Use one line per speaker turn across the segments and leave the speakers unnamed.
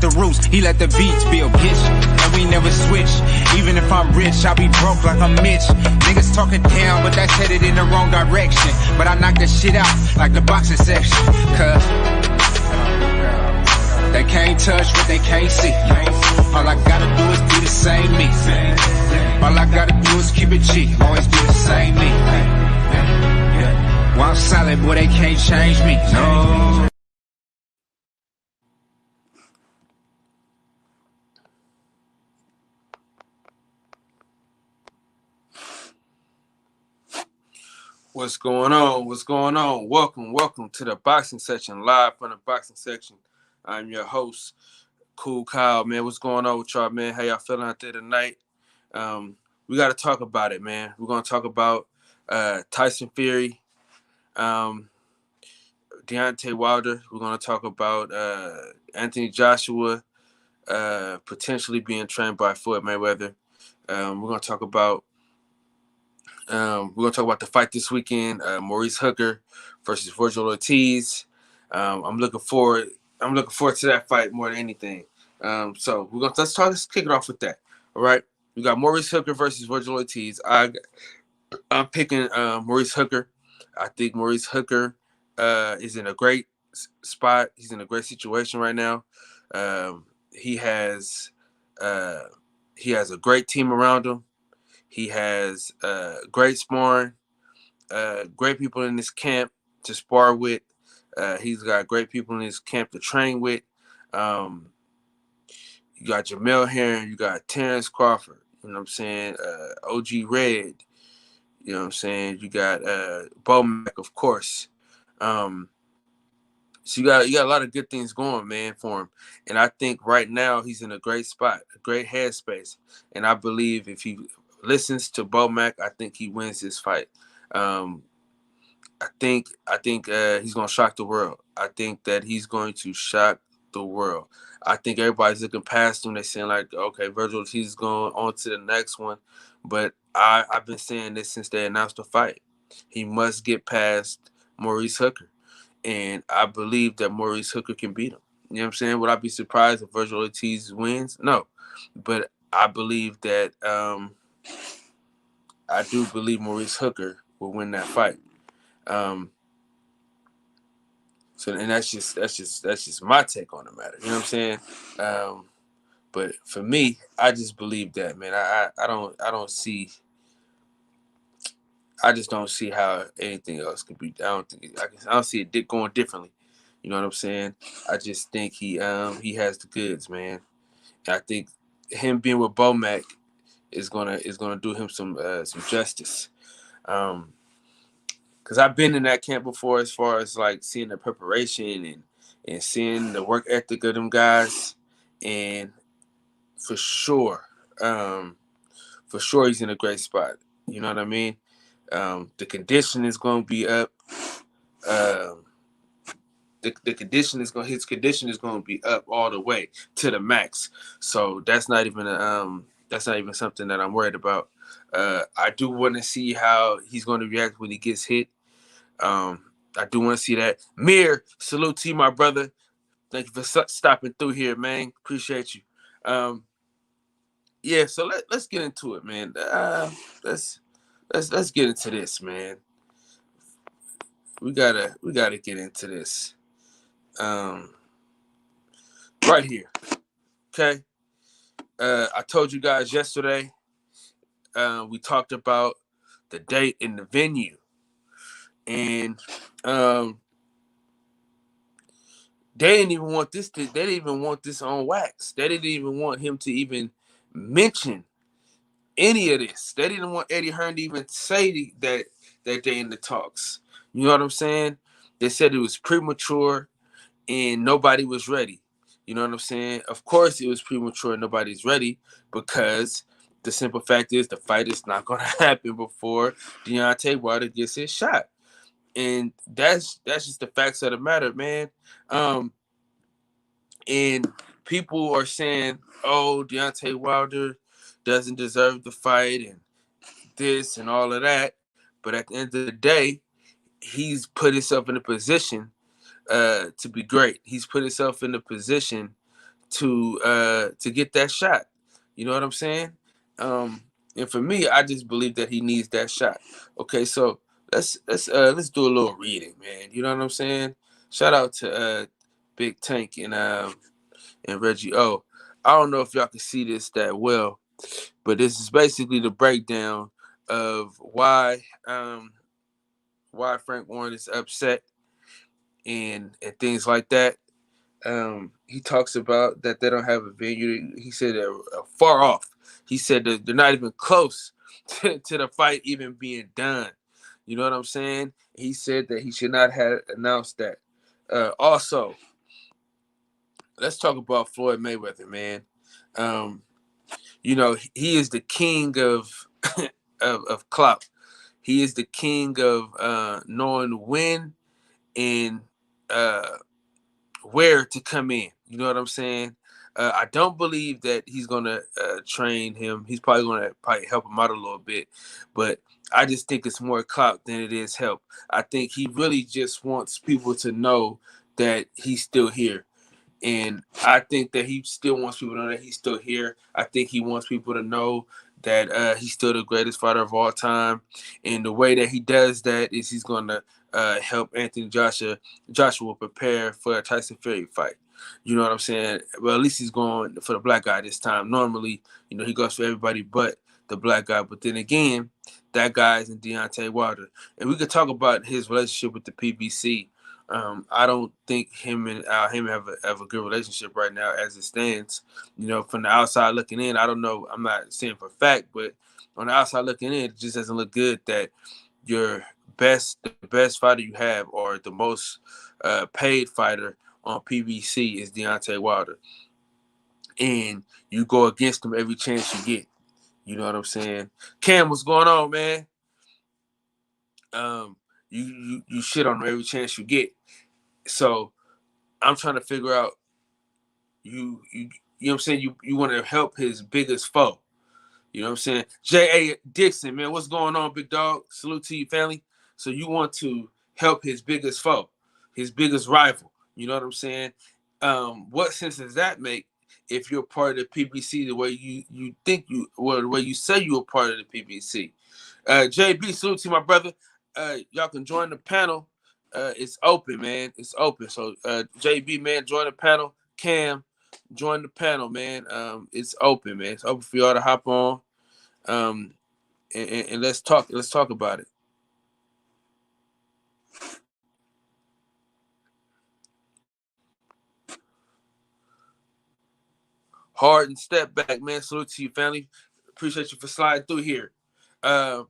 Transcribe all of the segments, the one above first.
the roots, he let the beats build, bitch. And we never switch. Even if I'm rich, I'll be broke like I'm Mitch. Niggas talking down, but that's headed in the wrong direction. But I knock the shit out like the boxing section. Cause they can't touch what they can't see. All I gotta do is be the same me. All I gotta do is keep it cheap. Always be the same me. While I'm solid, boy, they can't change me. No.
What's going on? What's going on? Welcome to the boxing section, live from the boxing section. I'm your host, Cool Kyle, man. What's going on with y'all, man? How y'all feeling out there tonight? We got to talk about it, man. We're going to talk about Tyson Fury, Deontay Wilder. We're going to talk about Antony Joshua potentially being trained by Floyd Mayweather. We're going to talk about the fight this weekend, Maurice Hooker versus Virgil Ortiz. I'm looking forward to that fight more than anything. So let's kick it off with that. All right, we got Maurice Hooker versus Virgil Ortiz. I'm picking Maurice Hooker. I think Maurice Hooker is in a great spot. He's in a great situation right now. He has a great team around him. He has great sparring, great people in his camp to spar with. He's got great people in his camp to train with. You got Jamel Herring, you got Terrence Crawford, you know what I'm saying? OG Red, you know what I'm saying? You got Bo Mack, of course. So you got a lot of good things going, man, for him. And I think right now he's in a great spot, a great headspace. And I believe if he listens to Bo Mack, I think he wins this fight. I think he's gonna shock the world. I think that he's going to shock the world. I think everybody's looking past him. They're saying like, okay, Virgil Ortiz is going on to the next one. But I've been saying this since they announced the fight. He must get past Maurice Hooker. And I believe that Maurice Hooker can beat him. You know what I'm saying? Would I be surprised if Virgil Ortiz wins? No. But I believe that I do believe Maurice Hooker will win that fight. And that's just my take on the matter. You know what I'm saying? But for me, I just believe that, man. I just don't see how anything else could be. I don't see it going differently. You know what I'm saying? I just think he has the goods, man. And I think him being with Bo Mack is gonna do him some justice. Because I've been in that camp before, as far as like seeing the preparation and seeing the work ethic of them guys, and for sure he's in a great spot. You know what I mean? The condition is going to be up. His condition is going to be up all the way to the max. So that's not even something that I'm worried about. I do want to see how he's going to react when he gets hit. I do want to see that. Mir, salute to you, my brother. Thank you for stopping through here, man. Appreciate you. Yeah, so let's get into it, man. Let's get into this, man. We gotta get into this. Right here. Okay. I told you guys yesterday. We talked about the date and the venue, and they didn't even want this. They didn't even want this on wax. They didn't even want him to even mention any of this. They didn't want Eddie Hearn to even say that they in the talks. You know what I'm saying? They said it was premature and nobody was ready. You know what I'm saying? Of course it was premature and nobody's ready, because the simple fact is the fight is not going to happen before Deontay Wilder gets his shot. And that's just the facts of the matter, man. And people are saying, oh, Deontay Wilder doesn't deserve the fight and this and all of that. But at the end of the day, he's put himself in a position to be great. He's put himself in a position to get that shot. You know what I'm saying? And for me, I just believe that he needs that shot. Okay, so let's do a little reading, man. You know what I'm saying? Shout out to Big Tank and Reggie O. I don't know if y'all can see this that well, but this is basically the breakdown of why Frank Warren is upset and things like that. He talks about that they don't have a venue. He said they're far off. He said that they're not even close to the fight even being done. You know what I'm saying? He said that he should not have announced that. Also, let's talk about Floyd Mayweather, man. You know, he is the king of of clout. He is the king of knowing when and where to come in. You know what I'm saying? I don't believe that he's gonna train him. He's probably gonna help him out a little bit, but I just think it's more clout than it is help. I think he really just wants people to know that he's still here. And I think that he still wants people to know that he's still here. I think he wants people to know that he's still the greatest fighter of all time. And the way that he does that is he's going to help Anthony Joshua prepare for a Tyson Fury fight. You know what I'm saying? Well, at least he's going for the black guy this time. Normally, you know, he goes for everybody but the black guy. But then again, that guy is in Deontay Wilder. And we could talk about his relationship with the PBC. I don't think him have a good relationship right now as it stands. You know, from the outside looking in, I don't know. I'm not saying for a fact, but on the outside looking in, it just doesn't look good that the best fighter you have, or the most paid fighter on PBC is Deontay Wilder, and you go against him every chance you get. You know what I'm saying? Cam, what's going on, man? You shit on him every chance you get. So I'm trying to figure out you know what I'm saying, you want to help his biggest foe. You know what I'm saying? J.A. Dixon, man, what's going on, big dog? Salute to you, family. So you want to help his biggest foe, his biggest rival. You know what I'm saying? What sense does that make if you're part of the PBC the way you think the way you say you're part of the PBC? JB, salute to my brother. Y'all can join the panel. It's open, man. It's open. So JB, man, join the panel. Cam, join the panel, man. It's open, man. It's open for y'all to hop on. And let's talk. Let's talk about it. Hard and step back, man. Salute to you, family. Appreciate you for sliding through here. But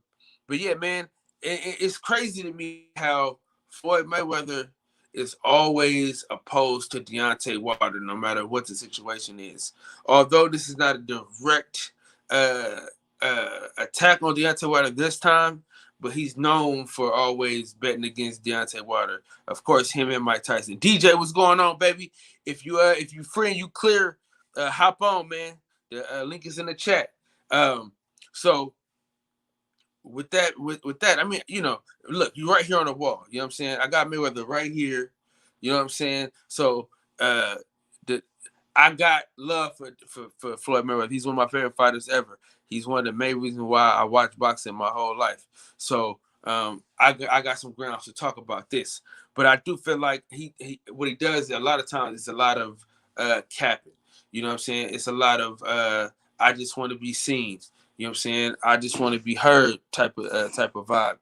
yeah, man, it's crazy to me how Floyd Mayweather is always opposed to Deontay Wilder, no matter what the situation is. Although this is not a direct attack on Deontay Wilder this time, but he's known for always betting against Deontay Wilder. Of course, him and Mike Tyson. DJ, what's going on, baby? If you free and you clear, hop on, man. The link is in the chat. So with that, I mean, you know, look, you're right here on the wall. You know what I'm saying? I got Mayweather right here. You know what I'm saying? So I got love for Floyd Mayweather. He's one of my favorite fighters ever. He's one of the main reasons why I watch boxing my whole life. So I got some grounds to talk about this. But I do feel like he what he does a lot of times is a lot of capping. You know what I'm saying? It's a lot of I just want to be seen. You know what I'm saying? I just want to be heard type of vibe.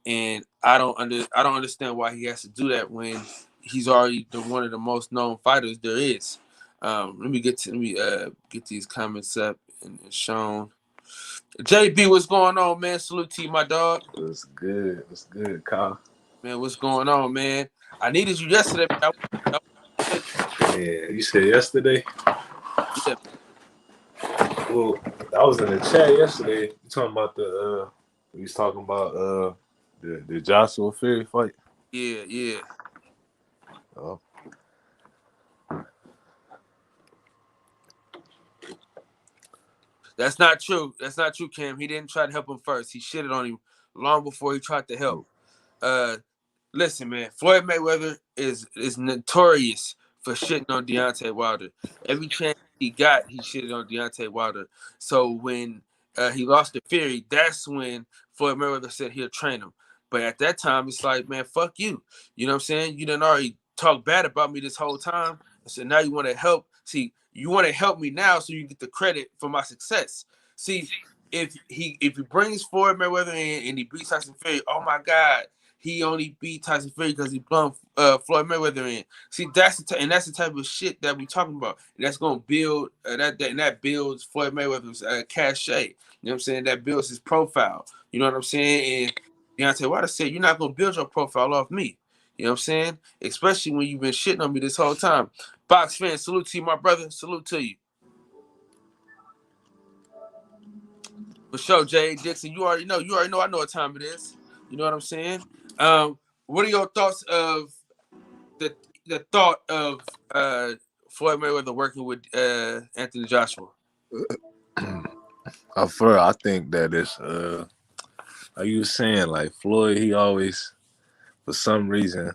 And I don't understand why he has to do that when he's already one of the most known fighters there is. Let me get these comments up and shown. JB, what's going on, man? Salute to you, my dog.
What's good? What's good, Kyle?
Man, what's going on, man? I needed you yesterday.
Yeah, you said yesterday?
Yeah.
Well, I was in the chat yesterday. You talking about we was talking about the Joshua Fury fight?
Yeah.
Oh.
That's not true. That's not true, Cam. He didn't try to help him first. He shitted on him long before he tried to help. Listen, man, Floyd Mayweather is notorious for shitting on Deontay Wilder. Every chance he got, he shitted on Deontay Wilder. So when he lost to Fury, that's when Floyd Mayweather said he'll train him. But at that time, it's like, man, fuck you. You know what I'm saying? You done already talked bad about me this whole time. So now you want to help. See, you want to help me now so you get the credit for my success. See, if he brings Floyd Mayweather in and he beats Tyson Fury, oh my God, he only beat Tyson Fury because he blung Floyd Mayweather in. See, that's the type of shit that we talking about. And that's gonna build that builds Floyd Mayweather's cachet. You know what I'm saying? That builds his profile. You know what I'm saying? And Deontay Wilder said, "You're not gonna build your profile off me." You know what I'm saying? Especially when you've been shitting on me this whole time. Box fan, salute to you, my brother. Salute to you. For sure, Jay Dixon. You already know. I know what time it is. You know what I'm saying? What are your thoughts of the thought of Floyd Mayweather working with Antony Joshua?
I think that it's like you were saying, like Floyd, he always, for some reason,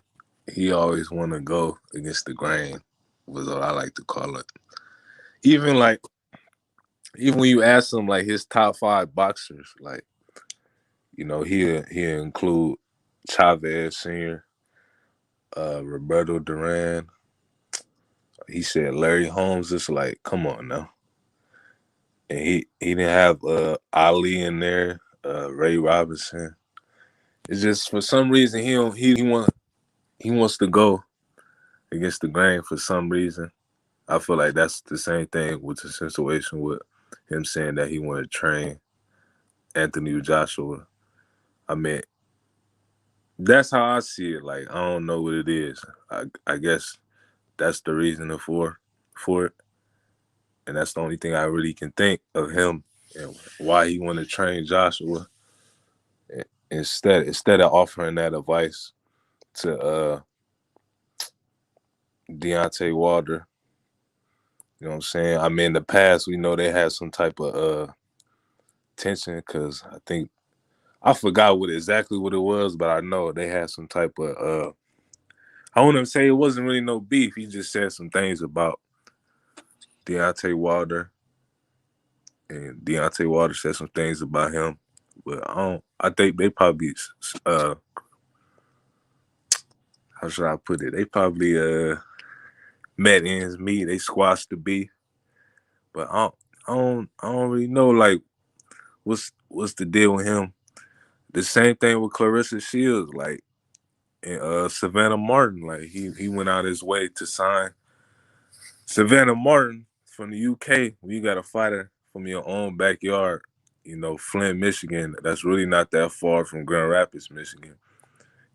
he always want to go against the grain, was what I like to call it. Even when you ask him like his top 5 boxers, like, you know, he'll include Chavez Sr., Roberto Duran. He said Larry Holmes. It's like, come on now. And he didn't have Ali in there, Ray Robinson. It's just for some reason he wants to go against the grain for some reason. I feel like that's the same thing with the situation with him saying that he wanted to train Antony Joshua. I mean, that's how I see it. Like, I don't know what it is. I guess that's the reason for it. And that's the only thing I really can think of him and why he wanted to train Joshua instead of offering that advice to Deontay Wilder. You know what I'm saying? I mean, in the past, we know they had some type of tension because I forgot exactly what it was, but I know they had some type of I want to say it wasn't really no beef. He just said some things about Deontay Wilder, and Deontay Wilder said some things about him. But I think they probably how should I put it? They probably met ends meet. They squashed the beef. But I don't really know like what's the deal with him. The same thing with Clarissa Shields, like, and Savannah Martin. Like he went out his way to sign Savannah Martin from the UK. You got a fighter from your own backyard, you know, Flint, Michigan. That's really not that far from Grand Rapids, Michigan.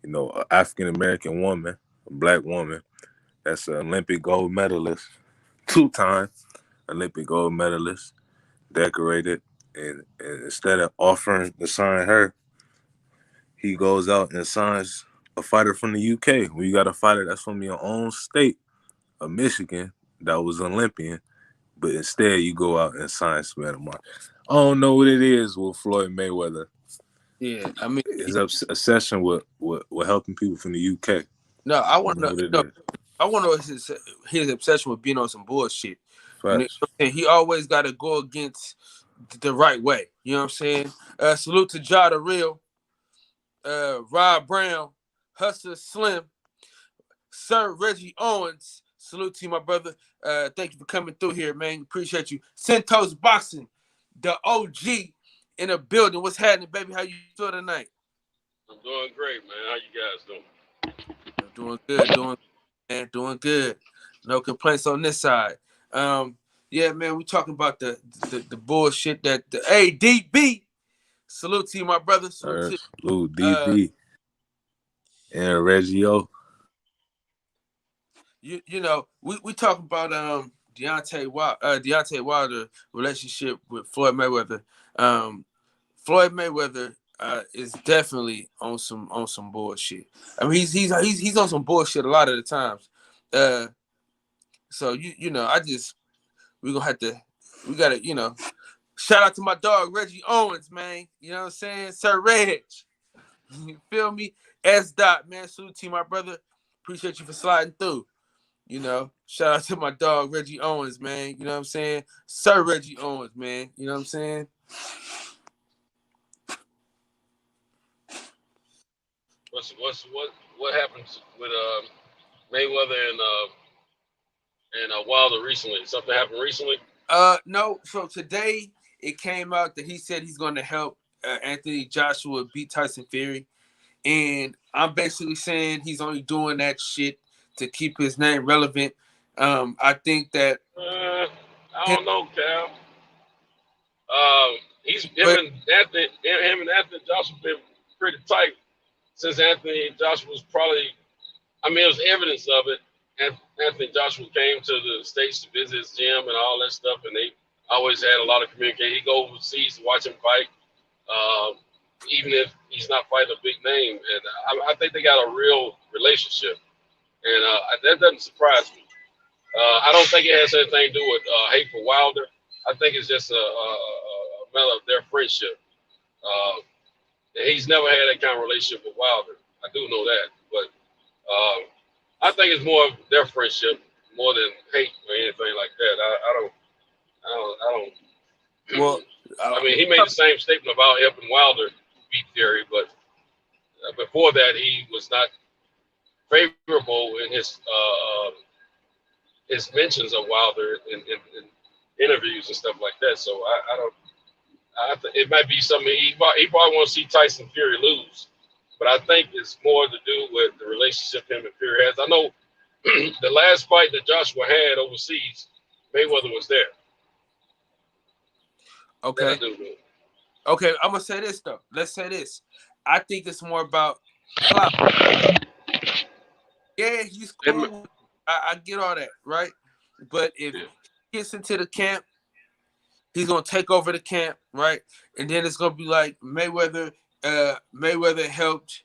You know, an African-American woman, a black woman, that's an Olympic gold medalist, 2-time Olympic gold medalist, decorated. And instead of offering to sign her, he goes out and signs a fighter from the UK. We got a fighter that's from your own state of Michigan that was an Olympian, but instead you go out and sign Savannah Martin. I don't know what it is with Floyd Mayweather.
Yeah, I mean,
his obsession with helping people from the UK.
No, I want to know. I want to know his obsession with being on some bullshit. You know, he always got to go against the right way. You know what I'm saying? Salute to Ja the Real, Rob Brown, Hustler Slim, Sir Reggie Owens. Salute to you, my brother. Thank you for coming through here, man. Appreciate you. Centos Boxing, the OG in the building. What's happening, baby? How you feel tonight?
I'm doing great, man. How you guys doing?
Doing good. No complaints on this side. Yeah, man, we talking about the bullshit that the DB. Salute to you, my brother. Salute
DB and Reggie O.
You know, we talking about Deontay Wilder relationship with Floyd Mayweather. Floyd Mayweather is definitely on some bullshit. I mean, he's on some bullshit a lot of the times. So you know, we gotta shout out to my dog Reggie Owens, man. You know what I'm saying, Sir Reg. You feel me? S. Dot, man. Salute to you, my brother. Appreciate you for sliding through. You know, shout out to my dog Reggie Owens, man. You know what I'm saying? Sir Reggie Owens, man. You know what I'm saying?
What happens with Mayweather and Wilder recently? Something happened recently?
No. So today it came out that he said he's going to help Anthony Joshua beat Tyson Fury, and I'm basically saying he's only doing that shit to keep his name relevant. I think that
I
him,
don't know, Cal. He's
but
him and Anthony Joshua been pretty tight since Anthony Joshua was probably. I mean, it was evidence of it. And Anthony Joshua came to the States to visit his gym and all that stuff, and they always had a lot of communication. He go overseas to watch him fight, even if he's not fighting a big name. And I think they got a real relationship, and that doesn't surprise me. I don't think it has anything to do with hate for Wilder. I think it's just a matter of their friendship. He's never had that kind of relationship with Wilder. I do know that, but I think it's more of their friendship more than hate or anything like that. I don't.
well,
I mean, he made the same statement about helping Wilder beat Fury, but before that, he was not favorable in his mentions of Wilder in interviews and stuff like that. So I don't. It might be something he probably want to see Tyson Fury lose, but I think it's more to do with the relationship him and Fury has. I know the last fight that Joshua had overseas, Mayweather was there.
okay. Okay, I'm gonna say this though. Let's say this. I think it's more about clout. Yeah, he's cool. I get all that, right? But if he gets into the camp, he's gonna take over the camp, right? And then it's gonna be like Mayweather helped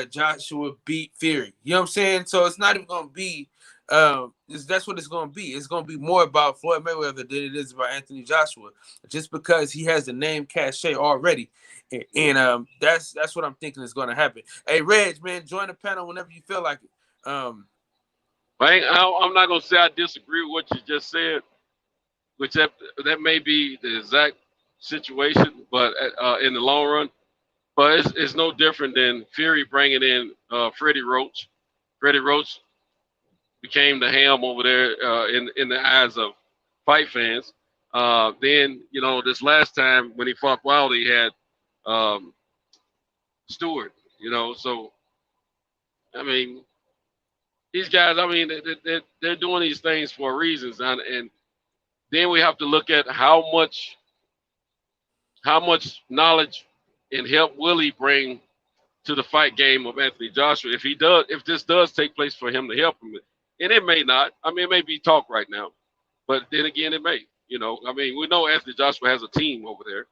Joshua beat Fury. You know what I'm saying? So it's not even gonna be that's what it's gonna be. It's gonna be more about Floyd Mayweather than it is about Anthony Joshua, just because he has the name cachet already. And that's what I'm thinking is gonna happen. Hey Reg, man, join the panel whenever you feel like it.
I'm not gonna say I disagree with what you just said, which that may be the exact situation, but in the long run, but it's no different than Fury bringing in Freddie Roach. Freddie Roach became the ham over there in the eyes of fight fans. Then this last time when he fought Wilder, he had Stewart. So I mean, these guys. I mean, they're doing these things for reasons, and then we have to look at how much knowledge and help will he bring to the fight game of Anthony Joshua if this does take place for him to help him. And it may not. I mean, it may be talk right now, but then again, it may. I mean, we know Anthony Joshua has a team over there,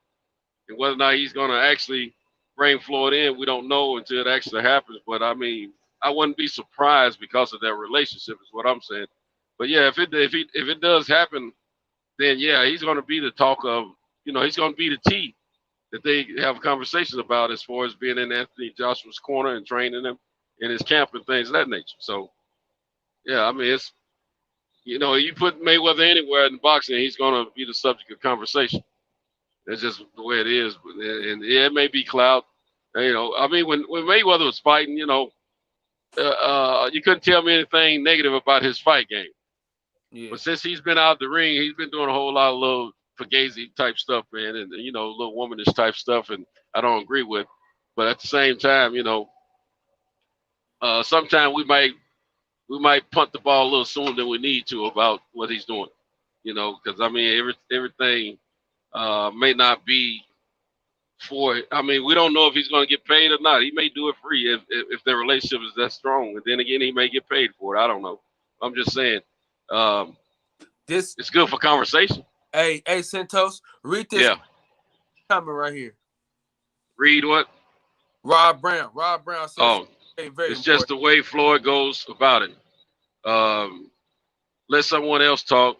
and whether or not he's going to actually bring Floyd in, we don't know until it actually happens. But I mean, I wouldn't be surprised because of their relationship, is what I'm saying. But yeah, if it does happen, then yeah, he's going to be the talk of. He's going to be the T that they have conversations about as far as being in Anthony Joshua's corner and training him in his camp and things of that nature. So. Yeah, I mean, it's, you put Mayweather anywhere in boxing, he's going to be the subject of conversation. That's just the way it is. And yeah, it may be clout. I mean, when Mayweather was fighting, you couldn't tell me anything negative about his fight game. Yeah. But since he's been out the ring, he's been doing a whole lot of little Fugazi type stuff, man, and, little womanish type stuff, and I don't agree with. But at the same time, sometimes we might punt the ball a little sooner than we need to about what he's doing, because I mean, everything may not be for it. I mean, we don't know if he's going to get paid or not. He may do it free if their relationship is that strong. And then again, he may get paid for it. I don't know. I'm just saying it's good for conversation.
Hey, Santos, read this comment right here.
Read what?
Rob Brown. Rob Brown says,
it's just the way Floyd goes about it. Let someone else talk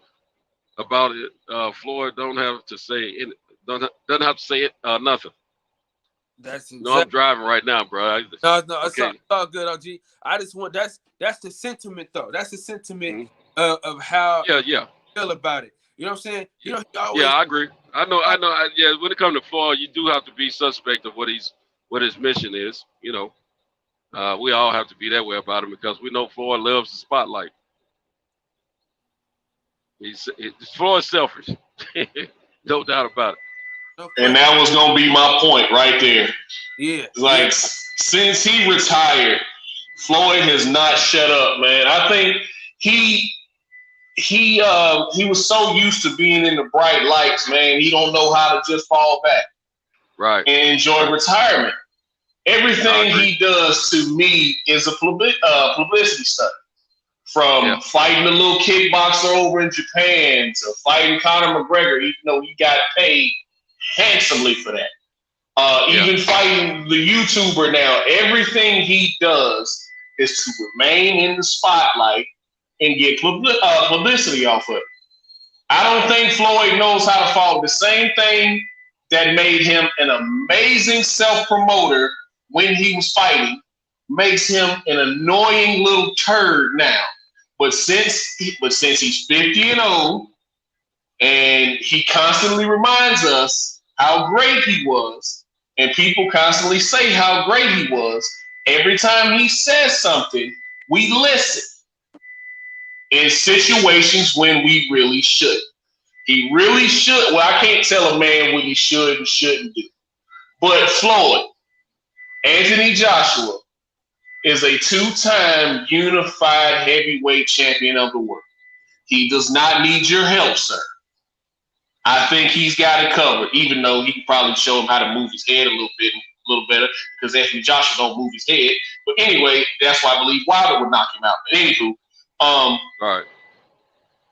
about it. Floyd doesn't have to say it, nothing.
That's
No, I'm
exactly.
driving right now, bro.
No,
Okay.
it's all good, OG. I just want that's the sentiment though. That's the sentiment
Mhm.
of how
Yeah, yeah,
I feel about it. You know what I'm saying?
yeah.
He
Yeah,
always
I agree. I know. Yeah, when it comes to Floyd, you do have to be suspect of what his mission is. We all have to be that way about him because we know Floyd loves the spotlight. Floyd's selfish, no doubt about it.
no
And
question.
that was gonna be my point right there.
Yeah, yeah.
Like since he retired, Floyd has not shut up, man. I think he he was so used to being in the bright lights, man. He don't know how to just fall back
Right.
and enjoy retirement.
I
Everything
agree.
he does to me is a publicity stunt.
Yeah.
From fighting a little kickboxer over in Japan to fighting Conor McGregor, even though he got paid handsomely for that.
Yeah.
Even fighting the YouTuber now, everything he does is to remain in the spotlight and get publicity off of it. I don't think Floyd knows how to follow the same thing that made him an amazing self-promoter when he was fighting, makes him an annoying little turd now. But since he's 50 and old, and he constantly reminds us how great he was, and people constantly say how great he was. Every time he says something, we listen in situations when we really should. He really should. Well, I can't tell a man what he should and shouldn't do. But Floyd, Antony Joshua, is a two-time unified heavyweight champion of the world. He does not need your help, sir. I think he's got it covered, even though he could probably show him how to move his head a little better, because Anthony Joshua don't move his head. But anyway, that's why I believe Wilder would knock him out. But anywho,
All right.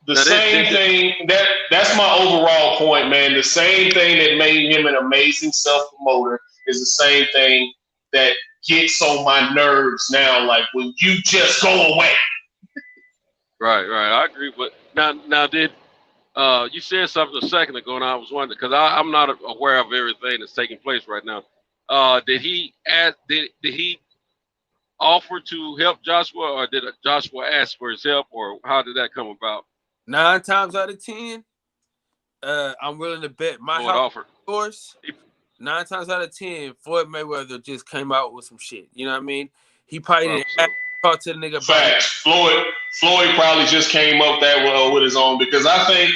the
Now,
same thing that's my overall point, man. The same thing that made him an amazing self-promoter is the same thing that gets on my nerves now. Like, will you just go away?
Right. I agree. But now, did you said something a second ago, and I was wondering because I'm not aware of everything that's taking place right now. Did he ask? Did he offer to help Joshua, or did Joshua ask for his help, or how did that come about?
9 times out of 10, I'm willing to bet my
Floyd
house
offered.
course. 9 times out of 10, Floyd Mayweather just came out with some shit. You know what I mean? He probably didn't
So,
talk to the nigga about it.
Facts. Floyd probably just came up that with his own, because I think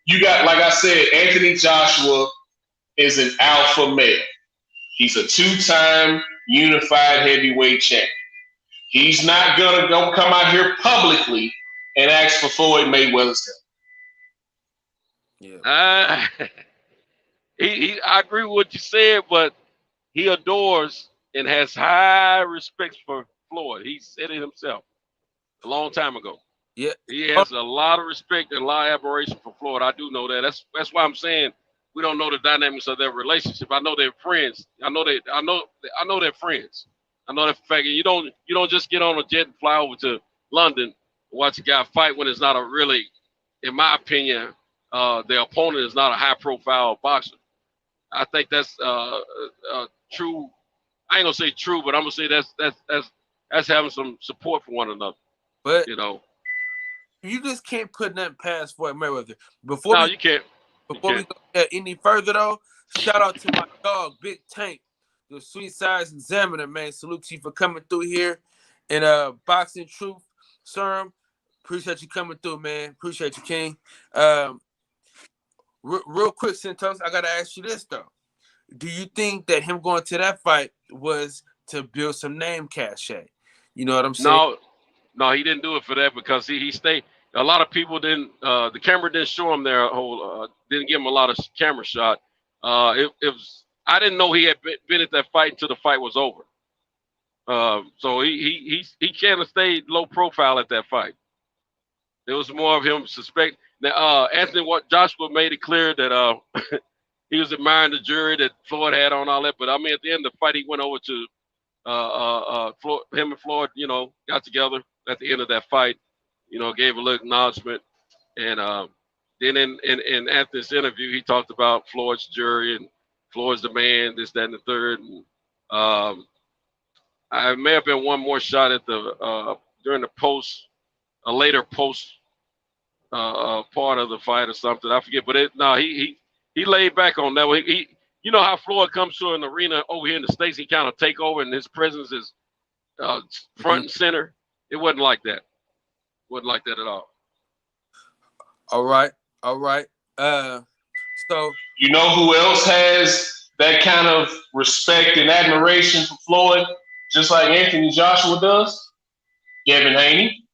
you got, like I said, Anthony Joshua is an alpha male. He's a two-time unified heavyweight champion. He's not gonna go come out here publicly and ask for Floyd Mayweather's help.
Yeah.
I agree with what you said, but he adores and has high respect for Floyd. He said it himself a long time ago.
Yeah.
He has a lot of respect and a lot of admiration for Floyd. I do know that. That's why I'm saying we don't know the dynamics of their relationship. I know they're friends. I know they're friends. I know that for fact. And you don't just get on a jet and fly over to London and watch a guy fight when it's not a really, in my opinion, their opponent is not a high profile boxer. I think that's true. I ain't gonna say true, but I'm gonna say that's having some support for one another.
But
You
just can't put nothing past Floyd Mayweather.
No, you can't.
Before we go any further, though, shout out to my dog, Big Tank, the Sweet Size Examiner, man. Salute to you for coming through here. And Boxing Truth Serum, appreciate you coming through, man. Appreciate you, King. Real quick, Santos, I got to ask you this, though. Do you think that him going to that fight was to build some name cachet? You know what I'm saying?
No, he didn't do it for that because he stayed. A lot of people didn't. The camera didn't show him their whole. Didn't give him a lot of camera shot. It was. I didn't know he had been at that fight until the fight was over. So he kind of stayed low profile at that fight. It was more of him suspect. Now, Anthony Joshua made it clear that he was admiring the jury that Floyd had on all that. But I mean, at the end of the fight, he went over to Floyd, him and Floyd, got together at the end of that fight, gave a little acknowledgement. And then in Anthony's interview, he talked about Floyd's jury and Floyd's the man, this, that, and the third. And, I may have been one more shot at the during the a later post part of the fight or something. I forget, but he laid back on that one. He you know how Floyd comes to an arena over here in the States, he kind of take over and his presence is front and center. It wasn't like that. Wasn't like that at all.
All right. So
you know who else has that kind of respect and admiration for Floyd, just like Anthony Joshua does? Devin Haney.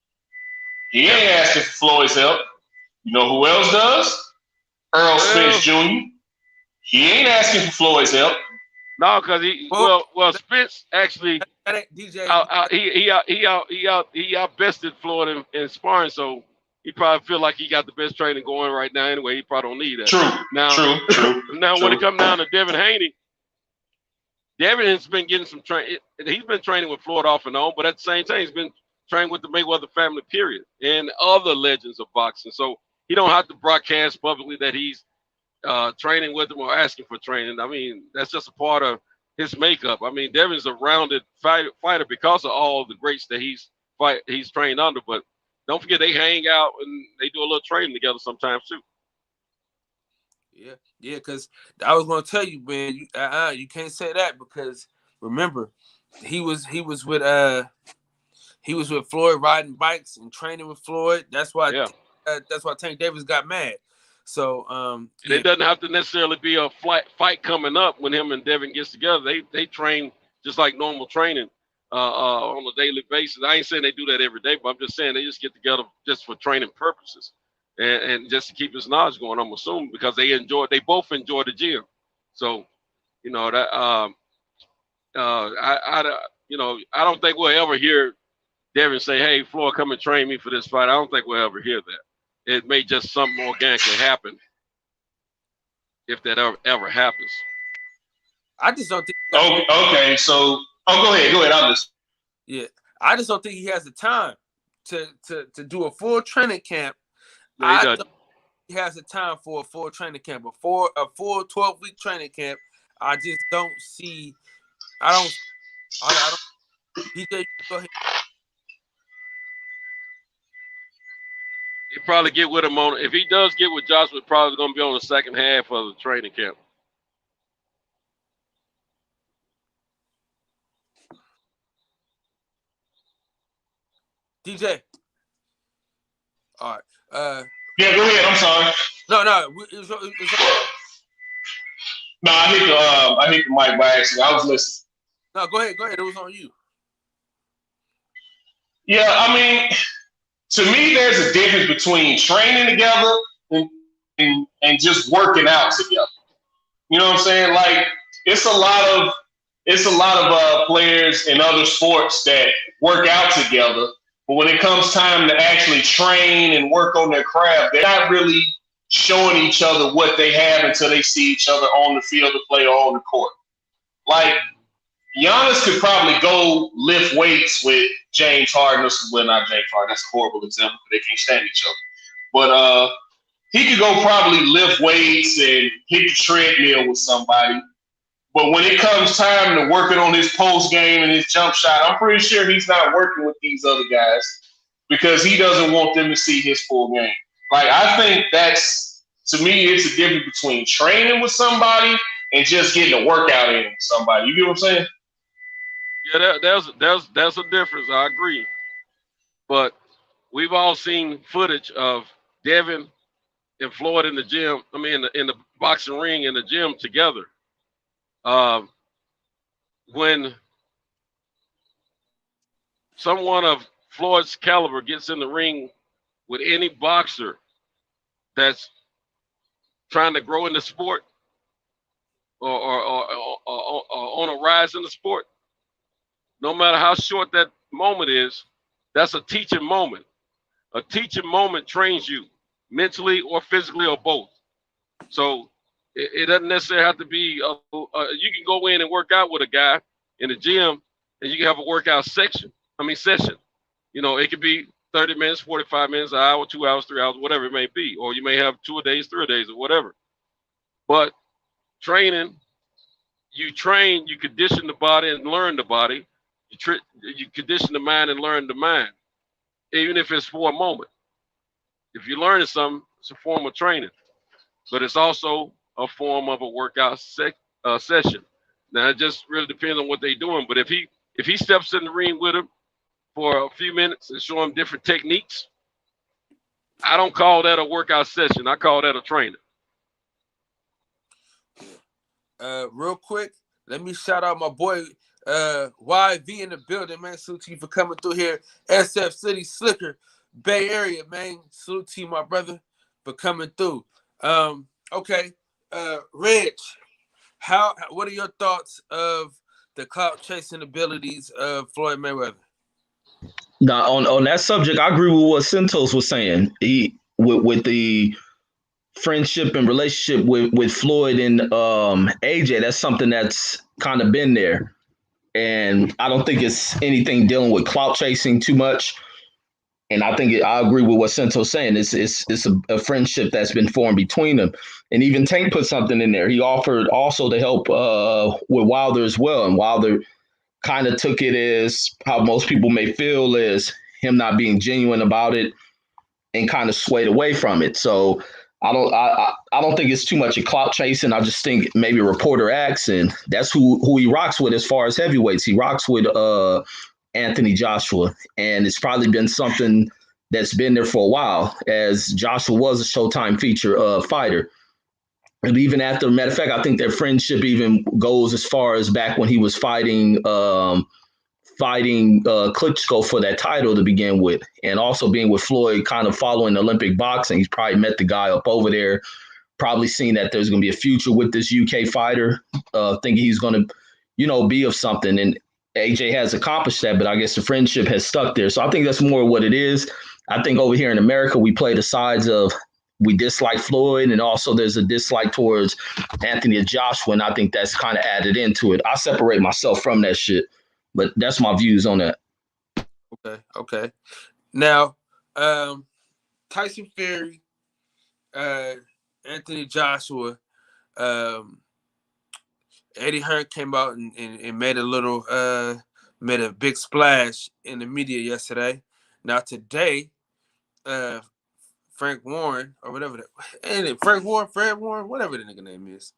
He ain't asking for Floyd's help. You know who else does? Earl Spence Jr. He ain't asking for Floyd's help.
No, because Spence actually
DJ
he outbested Floyd in sparring, so he probably feel like he got the best training going right now. Anyway, he probably don't need that.
True.
Now, when it comes down to Devin Haney, Devin has been getting some training. He's been training with Floyd off and on, but at the same time, he's been training with the Mayweather family, period, and other legends of boxing. So he don't have to broadcast publicly that he's training with them or asking for training. I mean, that's just a part of his makeup. I mean, Devin's a rounded fighter because of all the greats that he's trained under. But don't forget, they hang out and they do a little training together sometimes too.
Yeah, because I was gonna tell you, man, you can't say that because remember, he was with Floyd riding bikes and training with Floyd. That's why Tank Davis got mad. So
it doesn't have to necessarily be a fight coming up when him and Devin gets together. They train just like normal training on a daily basis. I ain't saying they do that every day, but I'm just saying they just get together just for training purposes and just to keep his knowledge going. I'm assuming because they both enjoy the gym. So you know that I don't think we'll ever hear Devin say, "Hey, Floyd, come and train me for this fight." I don't think we'll ever hear that. It may just something organically happen if that ever happens.
I just don't think.
Okay, so go ahead. I'll just.
Yeah, I just don't think he has the time to do a full training camp.
No, he doesn't.
He has the time for a full training camp, but for a full 12-week training camp, I just don't see. I don't. DJ, go ahead.
He probably get with him if he does get with Joshua, it's probably going to be on the second half of the training camp.
DJ. All right. Yeah, go ahead. I'm sorry.
No.
No, I hit the mic by accident. I was listening.
No, go ahead. It was on you.
Yeah, I mean, to me, there's a difference between training together and just working out together. You know what I'm saying? Like, it's a lot of players in other sports that work out together, but when it comes time to actually train and work on their craft, they're not really showing each other what they have until they see each other on the field of play or on the court. Like, Giannis could probably go lift weights with James Harden. Well, not James Harden. That's a horrible example because they can't stand each other. But he could go probably lift weights and hit the treadmill with somebody. But when it comes time to working on his post game and his jump shot, I'm pretty sure he's not working with these other guys because he doesn't want them to see his full game. Like, I think to me, it's a difference between training with somebody and just getting a workout in with somebody. You get what I'm saying?
Yeah, there's a difference. I agree. But we've all seen footage of Devin and Floyd in the gym. I mean, in the boxing ring in the gym together. When someone of Floyd's caliber gets in the ring with any boxer that's trying to grow in the sport or on a rise in the sport, no matter how short that moment is, that's a teaching moment. A teaching moment trains you mentally or physically or both. So it doesn't necessarily have to be, you can go in and work out with a guy in the gym and you can have a workout session. You know, it could be 30 minutes, 45 minutes, an hour, 2 hours, 3 hours, whatever it may be. Or you may have 2 days, 3 days or whatever. But training you train, you condition the body and learn the body. You condition the mind and learn the mind, even if it's for a moment. If you're learning something, it's a form of training, but it's also a form of a workout session. Now it just really depends on what they're doing. But if he steps in the ring with him for a few minutes and show him different techniques, I don't call that a workout session. I call that a training.
Real quick, let me shout out my boy YV in the building, man. Salute to you for coming through here. SF City Slicker, Bay Area, man. Salute to you, my brother, for coming through. Okay, Reg, what are your thoughts of the clout chasing abilities of Floyd Mayweather?
Now, on that subject, I agree with what Santos was saying. He with the friendship and relationship with Floyd and AJ, that's something that's kind of been there. And I don't think it's anything dealing with clout chasing too much. And I think I agree with what Santos saying. It's a friendship that's been formed between them. And even Tank put something in there. He offered also to help with Wilder as well. And Wilder kind of took it as how most people may feel is him not being genuine about it and kind of swayed away from it. So I don't think it's too much of clout chasing. I just think maybe a reporter acts, and that's who he rocks with as far as heavyweights. He rocks with Antony Joshua, and it's probably been something that's been there for a while, as Joshua was a Showtime feature fighter. And even after, matter of fact, I think their friendship even goes as far as back when he was fighting Klitschko for that title to begin with, and also being with Floyd, kind of following Olympic boxing. He's probably met the guy up over there, probably seen that there's going to be a future with this UK fighter, thinking he's going to, be of something. And AJ has accomplished that, but I guess the friendship has stuck there. So I think that's more what it is. I think over here in America, we play the sides of we dislike Floyd, and also there's a dislike towards Antony Joshua, and I think that's kind of added into it. I separate myself from that shit, but that's my views on that.
Okay. Now, Tyson Fury, Antony Joshua, Eddie Hearn came out and made a big splash in the media yesterday. Now today, Frank Warren or whatever Fred Warren, whatever the nigga name is.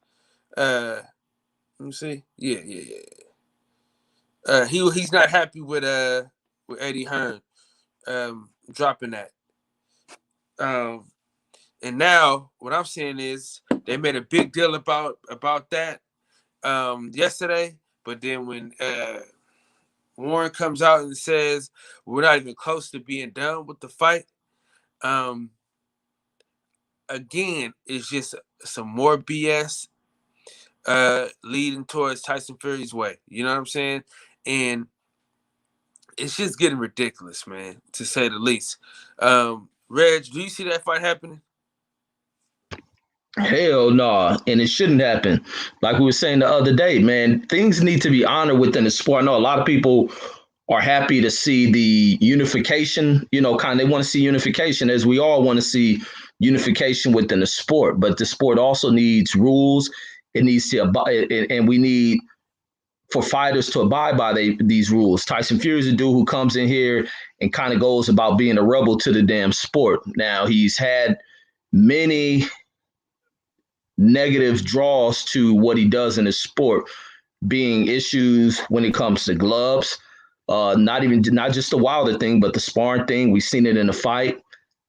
Let me see. Yeah. He's not happy with Eddie Hearn dropping that. And now what I'm saying is they made a big deal about that yesterday, but then when Warren comes out and says we're not even close to being done with the fight, again, it's just some more BS leading towards Tyson Fury's way. You know what I'm saying? And it's just getting ridiculous, man, to say the least. Reg, do you see that fight happening?
Hell no, and it shouldn't happen. Like we were saying the other day, man, things need to be honored within the sport. I know a lot of people are happy to see the unification, they want to see unification, as we all want to see unification within the sport. But the sport also needs rules. It needs to abide, and we need for fighters to abide by these rules. Tyson Fury is a dude who comes in here and kind of goes about being a rebel to the damn sport. Now, he's had many negative draws to what he does in the sport, being issues when it comes to gloves, not just the Wilder thing, but the sparring thing. We've seen it in the fight,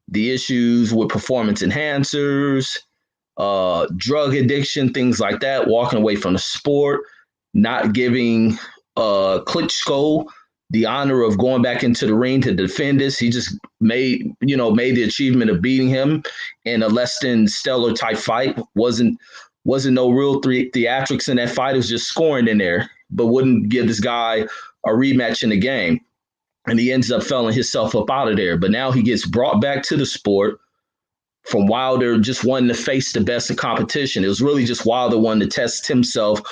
the issues with performance enhancers, drug addiction, things like that, walking away from the sport, not giving Klitschko the honor of going back into the ring to defend this. He just made the achievement of beating him in a less than stellar type fight. Wasn't no real theatrics in that fight. It was just scoring in there, but wouldn't give this guy a rematch in the game. And he ends up felling himself up out of there. But now he gets brought back to the sport from Wilder just wanting to face the best of competition. It was really just Wilder wanting to test himself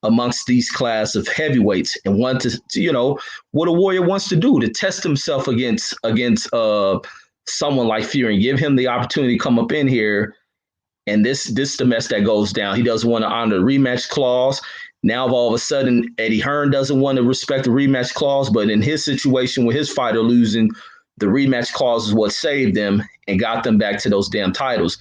amongst these class of heavyweights and want to what a warrior wants to do, to test himself against someone like Fury and give him the opportunity to come up in here. And this the mess that goes down. He doesn't want to honor the rematch clause. Now, all of a sudden, Eddie Hearn doesn't want to respect the rematch clause, but in his situation with his fighter losing, the rematch clause is what saved them and got them back to those damn titles.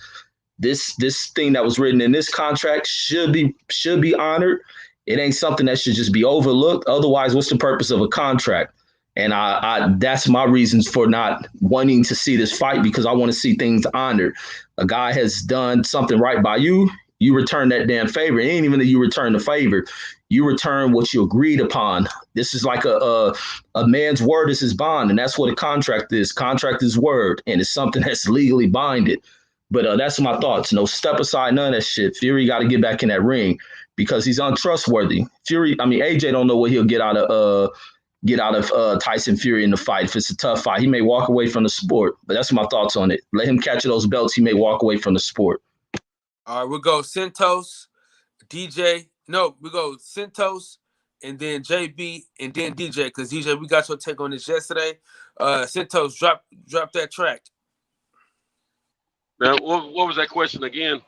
This thing that was written in this contract should be honored. It ain't something that should just be overlooked. Otherwise, what's the purpose of a contract? And I that's my reasons for not wanting to see this fight, because I want to see things honored. A guy has done something right by you. You return that damn favor. It ain't even that you return the favor. You return what you agreed upon. This is like a man's word is his bond, and that's what a contract is. Contract is word, and it's something that's legally binded. But that's my thoughts. No step aside, none of that shit. Fury got to get back in that ring because he's untrustworthy. AJ don't know what he'll get out of Tyson Fury in the fight. If it's a tough fight, he may walk away from the sport. But that's my thoughts on it. Let him catch those belts. He may walk away from the sport.
All right, we'll go Santos, DJ. No, we go Santos, and then JB, and then DJ. Because DJ, we got your take on this yesterday. Santos, drop that track.
Now, what was that question again?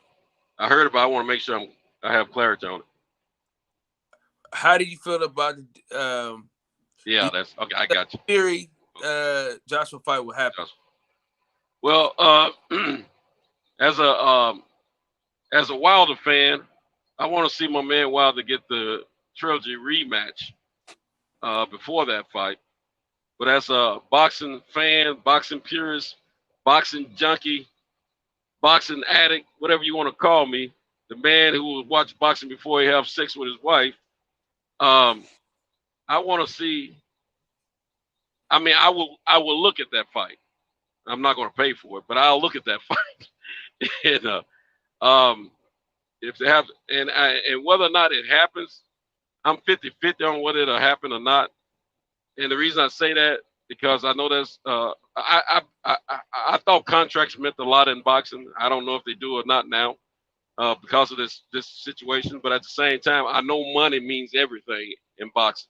I heard about. I want to make sure I have clarity on it.
How do you feel about
yeah, that's okay. I got you.
Fury, Joshua fight will happen.
Well, as a Wilder fan, I want to see my man Wilder get the trilogy rematch before that fight. But as a boxing fan, boxing purist, boxing junkie, boxing addict, whatever you want to call me, the man who will watch boxing before he have sex with his wife, I want to see. I mean, I will look at that fight. I'm not going to pay for it, but I'll look at that fight. And if they have, and whether or not it happens, I'm 50-50 on whether it'll happen or not. And the reason I say that, because I know that's I thought contracts meant a lot in boxing. I don't know if they do or not now, because of this situation. But at the same time, I know money means everything in boxing,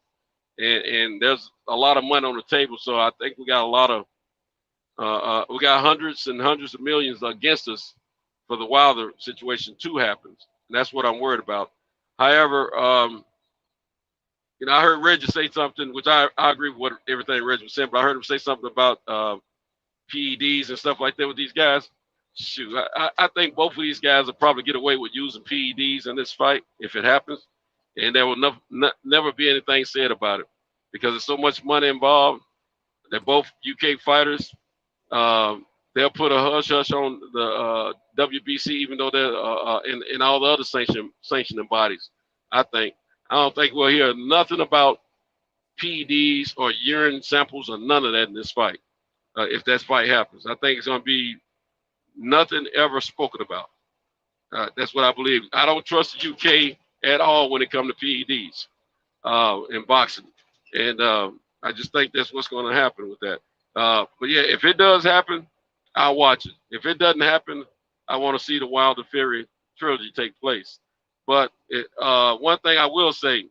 and there's a lot of money on the table. So I think we got a lot of we got hundreds and hundreds of millions against us for the Wilder situation to happen, and that's what I'm worried about. However, I heard Reggie say something, which I agree with everything Reggie was saying, but I heard him say something about PEDs and stuff like that with these guys. Shoot, I think both of these guys will probably get away with using PEDs in this fight if it happens, and there will never be anything said about it because there's so much money involved. They're both UK fighters. They'll put a hush on the WBC, even though they're in all the other sanctioning bodies. I don't think we'll hear nothing about PEDs or urine samples or none of that in this fight. If that fight happens, I think it's going to be nothing ever spoken about. That's what I believe. I don't trust the UK at all when it comes to PEDs in boxing, and I just think that's what's going to happen with that. But yeah, if it does happen, I'll watch it. If it doesn't happen, I want to see the Wilder Fury trilogy take place. But one thing I will say,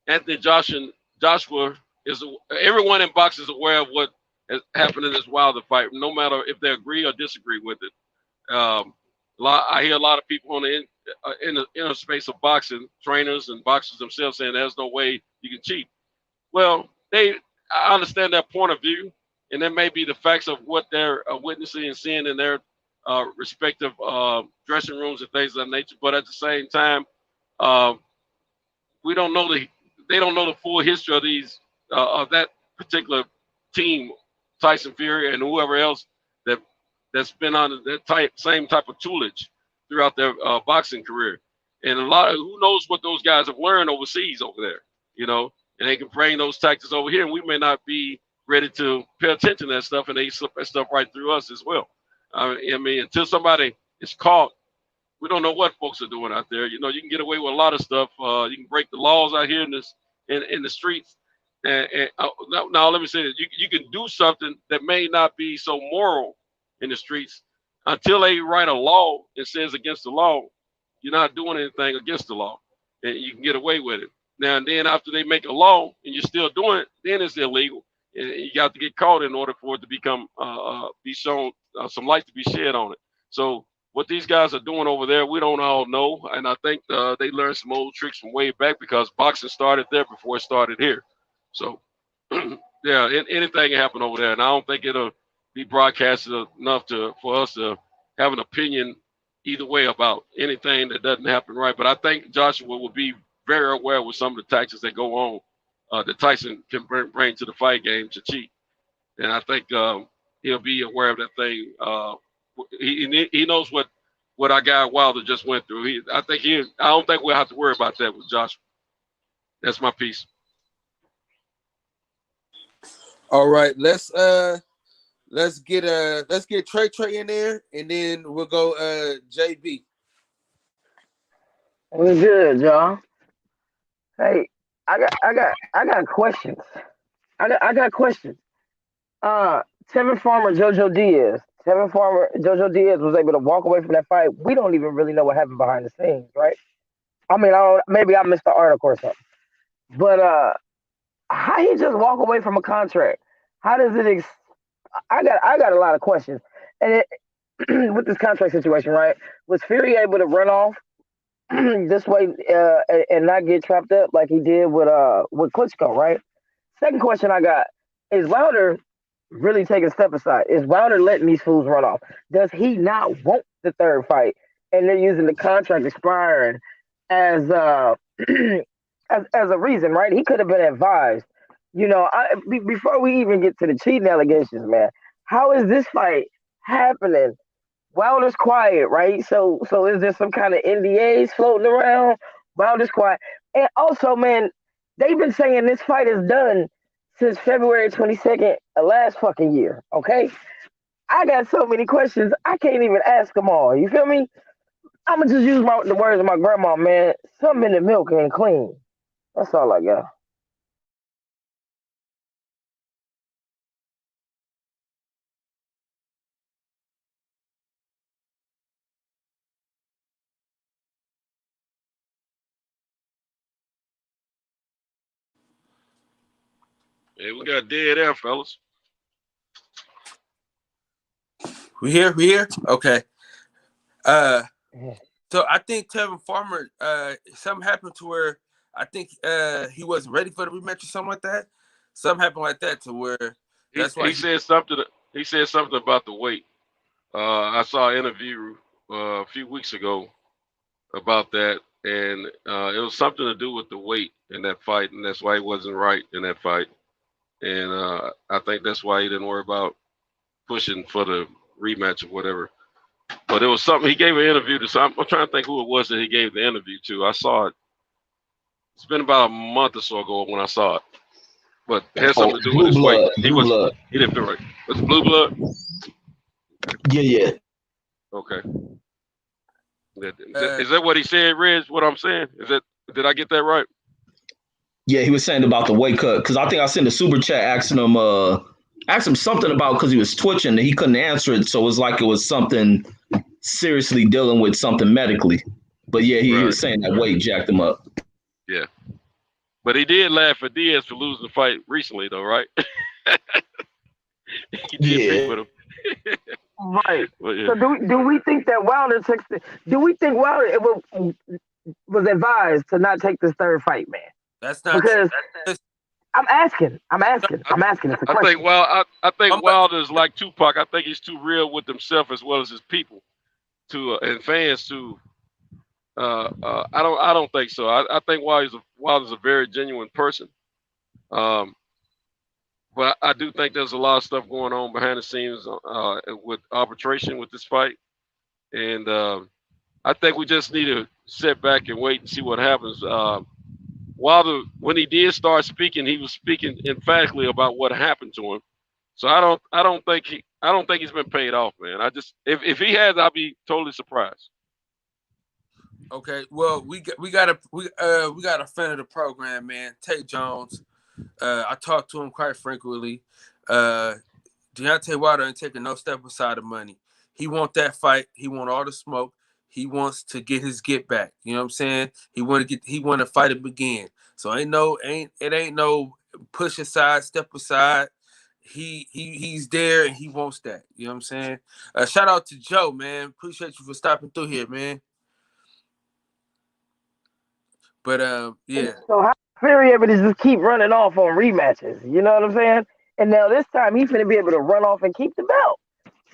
Antony Joshua is everyone in boxing is aware of what has happened in this Wilder fight, no matter if they agree or disagree with it. I hear a lot of people in the inner space of boxing, trainers and boxers themselves, saying there's no way you can cheat. Well, I understand that point of view, and that may be the facts of what they're witnessing and seeing in their respective dressing rooms and things of that nature. But at the same time, they don't know the full history of these of that particular team, Tyson Fury and whoever else that's been on that same type of toolage throughout their boxing career. And who knows what those guys have learned overseas over there, and they can bring those tactics over here, and we may not be ready to pay attention to that stuff, and they slip that stuff right through us as well. I mean, until somebody is caught, we don't know what folks are doing out there. You can get away with a lot of stuff. You can break the laws out here in the streets. And now let me say this: you can do something that may not be so moral in the streets until they write a law that says against the law. You're not doing anything against the law, and you can get away with it. Now and then, after they make a law and you're still doing it, then it's illegal, and you got to get caught in order for it to become be shown some light to be shed on it. So what these guys are doing over there, we don't all know. And I think they learned some old tricks from way back because boxing started there before it started here. So, yeah, anything can happen over there. And I don't think it'll be broadcasted enough for us to have an opinion either way about anything that doesn't happen right. But I think Joshua will be very aware with some of the tactics that go on that Tyson can bring to the fight game to cheat. And I think he'll be aware of that thing. He knows what our guy Wilder just went through. I don't think we'll have to worry about that with Joshua. That's my piece.
All right, let's get Trey in there, and then we'll go JB.
What's good, y'all? Hey, I got questions. I got questions. Tevin Farmer, Jojo Diaz. Tevin Farmer, Jojo Diaz was able to walk away from that fight. We don't even really know what happened behind the scenes, right? I mean, maybe I missed the article or something. But how he just walk away from a contract? How does it? I got a lot of questions. And with this contract situation, right? Was Fury able to run off this way and not get trapped up like he did with Klitschko, right? Second question I got is Wilder really taking a step aside? Is Wilder letting these fools run off? Does he not want the third fight? And they're using the contract expiring as as a reason, right? He could have been advised. Before we even get to the cheating allegations, man, how is this fight happening? Wilder's quiet, right? So is there some kind of NDAs floating around? Wilder's quiet. And also, man, they've been saying this fight is done since February 22nd of last fucking year, okay? I got so many questions, I can't even ask them all. You feel me? I'm going to just use the words of my grandma, man. Something in the milk ain't clean. That's all I got.
Hey, we got dead air, fellas.
We here? Okay. So I think Tevin Farmer, something happened to where I think he wasn't ready for the rematch or something like that. Something happened like that to where that's why
he said something. He said something about the weight. I saw an interview a few weeks ago about that, and it was something to do with the weight in that fight, and that's why he wasn't right in that fight. And I think that's why he didn't worry about pushing for the rematch or whatever. But it was something he gave an interview to. I'm trying to think who it was that he gave the interview to. I saw it. It's been about a month or so ago when I saw it. But it had something to do with his weight. He didn't feel right. Was it Blue Blood?
Yeah.
Okay. Is that what he said, Reg? What I'm saying? Did I get that right?
Yeah, he was saying about the weight cut because I think I sent a super chat asking him something about because he was twitching and he couldn't answer it, so it was like it was something seriously dealing with something medically. But yeah, he was saying that weight jacked him up.
Yeah, but he did laugh at Diaz for losing the fight recently, though, right? He did pick with him.
Right.
Yeah.
So do we think that Wilder was advised to not take this third fight, man?
That's not
because I'm asking. It's a question.
I think Wilder's like Tupac. I think he's too real with himself as well as his people, and fans too. I don't think so. I think Wilder's a very genuine person. But I do think there's a lot of stuff going on behind the scenes with arbitration with this fight, and I think we just need to sit back and wait and see what happens. Wilder, when he did start speaking, he was speaking emphatically about what happened to him. So I don't think he's been paid off, man. If he has, I'll be totally surprised.
Okay, well we got a friend of the program, man, Tate Jones. I talked to him quite frequently. Deontay Wilder ain't taking no step aside of money. He want that fight. He want all the smoke. He wants to get his get back. You know what I'm saying? He want to fight it again. So it ain't no push aside, step aside. he's there and he wants that. You know what I'm saying? Shout out to Joe, man. Appreciate you for stopping through here, man. But yeah.
So how Fury able to just keep running off on rematches? You know what I'm saying? And now this time he's gonna be able to run off and keep the belt.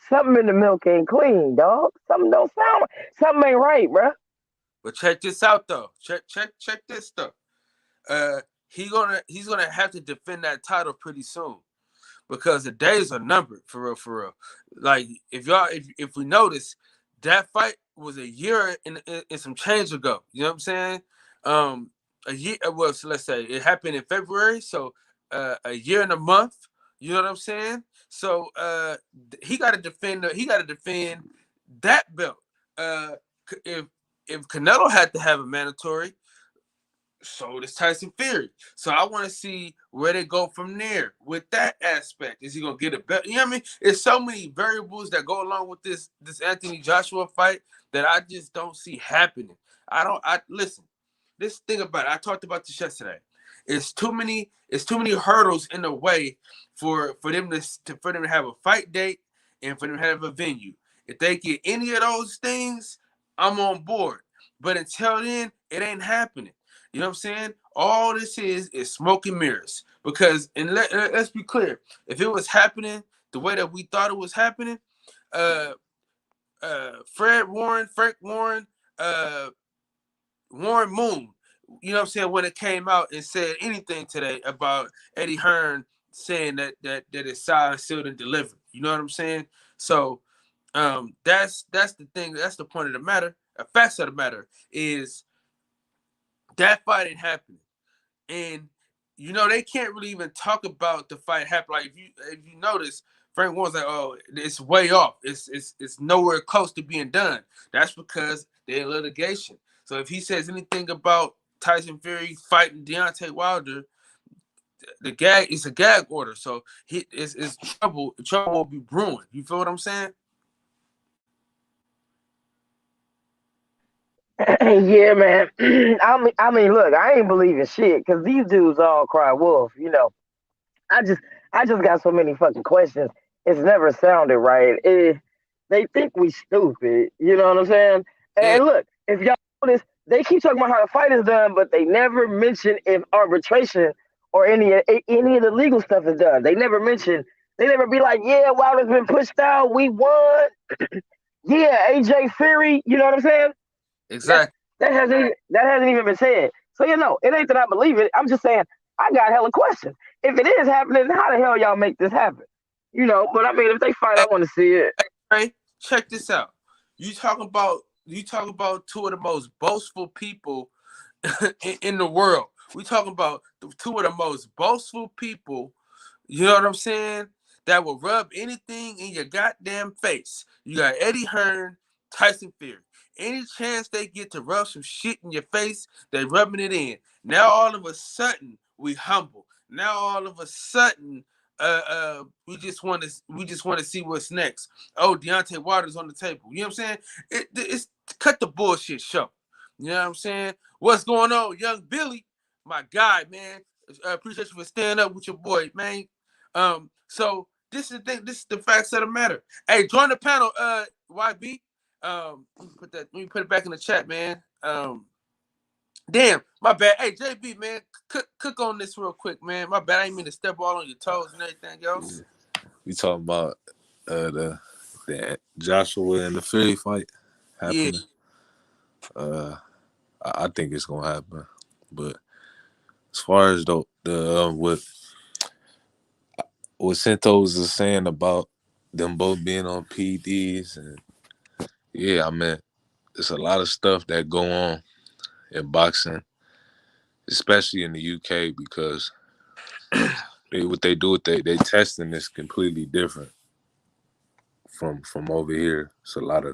Something in the milk ain't clean, dog. Something don't sound. Something ain't right, bro.
But check this out though. Check this stuff. He's gonna have to defend that title pretty soon because the days are numbered for real. Like if we notice, that fight was a year and some change ago. You know what I'm saying? A year. Well, so let's say it happened in February, so a year and a month. You know what I'm saying? So he got to defend. He got to defend that belt. If Canelo had to have a mandatory, so does Tyson Fury. So I want to see where they go from there with that aspect. Is he gonna get a belt? You know what I mean? There's so many variables that go along with this Anthony Joshua fight that I just don't see happening. I listen. This thing about it, I talked about this yesterday. It's too many hurdles in the way for them to have a fight date and for them to have a venue. If they get any of those things, I'm on board. But until then, it ain't happening. You know what I'm saying? All this is smoke and mirrors. Because, and let's be clear, if it was happening the way that we thought it was happening, Frank Warren, Warren Moon, you know what I'm saying, when it came out and said anything today about Eddie Hearn saying that it's signed, sealed, and delivered. You know what I'm saying? So that's the thing. That's the point of the matter. The facts of the matter is that fight ain't happening. And you know, they can't really even talk about the fight happening. Like if you notice, Frank Warren's like, oh, it's way off. It's nowhere close to being done. That's because they're in litigation. So if he says anything about Tyson Fury fighting Deontay Wilder, it's a gag order. So it's trouble. Trouble will be brewing. You feel what I'm saying?
Yeah, man. I mean, look, I ain't believing shit because these dudes all cry wolf. You know, I just got so many fucking questions. It's never sounded right. They think we stupid. You know what I'm saying?
Yeah.
And look, if y'all notice, they keep talking about how the fight is done, but they never mention if arbitration or any of the legal stuff is done. They never mention. They never be like, yeah, Wilder's been pushed out. We won. Yeah, AJ Fury. You know what I'm saying?
Exactly.
That hasn't even been said. So you know, it ain't that I believe it. I'm just saying I got hella questions. If it is happening, how the hell y'all make this happen? You know, but I mean, if they fight, I want to see it.
Hey, check this out. You talk about two of the most boastful people in the world. We talking about two of the most boastful people. You know what I'm saying? That will rub anything in your goddamn face. You got Eddie Hearn, Tyson Fury. Any chance they get to rub some shit in your face, they rubbing it in. Now all of a sudden we humble. Now all of a sudden we just want to see what's next. Oh, Deontay Wilder's on the table. You know what I'm saying? It's cut the bullshit show. You know what I'm saying? What's going on, young Billy? My guy, man. Appreciate you for standing up with your boy, man. So this is the thing. This is the facts of the matter. Hey, join the panel, YB. Let me put it back in the chat, man. Damn, my bad. Hey, JB, man, cook on this real quick, man. My bad. I ain't mean to step all on your toes and everything else.
We talking about the Joshua and the Fury fight happening. Yeah. I think it's gonna happen, but as far as what Santos is saying about them both being on PDs, and yeah, I mean, there's a lot of stuff that go on in boxing, especially in the UK, because what they do with they testing is completely different from over here. It's a lot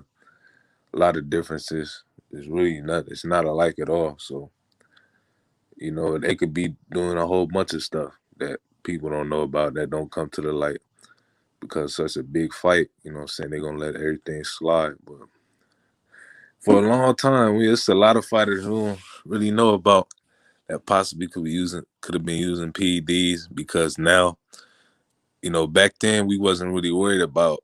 of differences. It's not alike at all. So, you know, they could be doing a whole bunch of stuff that people don't know about, that don't come to the light because such a big fight, you know what I'm saying, they're gonna let everything slide. But for a long time, it's a lot of fighters who don't really know about that possibly could have been using PEDs, because now back then we wasn't really worried about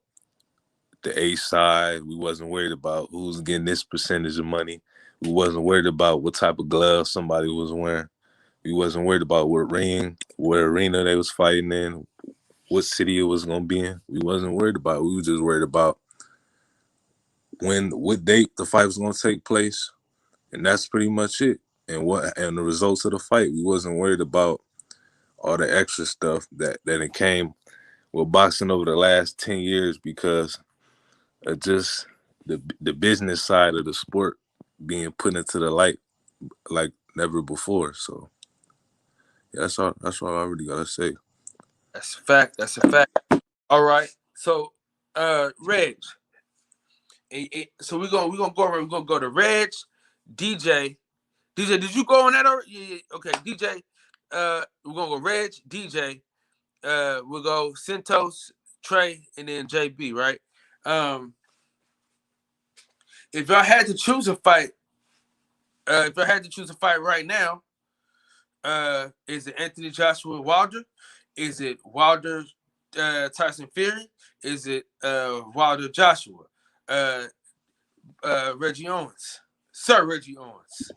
the A side. We wasn't worried about who's getting this percentage of money. We wasn't worried about what type of gloves somebody was wearing. We wasn't worried about what arena they was fighting in, what city it was gonna be in. We wasn't worried about it. We were just worried about what date the fight was gonna take place, and that's pretty much it. And the results of the fight. We wasn't worried about all the extra stuff that it came with boxing over the last 10 years because of just the business side of the sport being put into the light like never before. So yeah, that's all I really gotta say.
That's a fact. That's a fact. All right. So, Reg. So we're gonna go over. We're gonna go to Reg, DJ. DJ, did you go on that already? Yeah. Okay, DJ. We're gonna go Reg, DJ. We'll go Santos, Trey, and then JB. Right. If y'all had to choose a fight, right now, is it Anthony Joshua Wilder? Is it Wilder Tyson Fury? Is it Wilder Joshua? Reggie Owens. Sir Reggie Owens.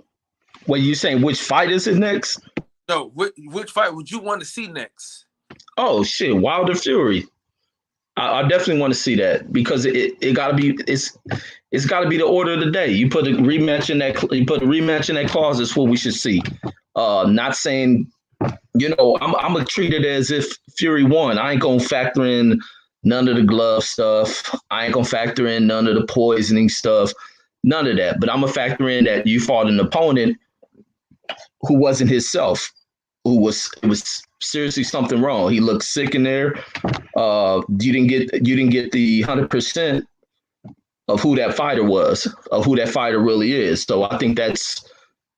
Well, you saying which fight is it next?
No, which fight would you want to see next?
Oh shit, Wilder Fury. I definitely want to see that because it gotta be it's gotta be the order of the day. You put a rematch in that clause. That's what we should see. Not saying, I'm gonna treat it as if Fury won. I ain't gonna factor in none of the glove stuff. I ain't gonna factor in none of the poisoning stuff. None of that. But I'm gonna factor in that you fought an opponent who wasn't himself, it was seriously something wrong. He looked sick in there. You didn't get the 100% of who that fighter was, of who that fighter really is. So I think that's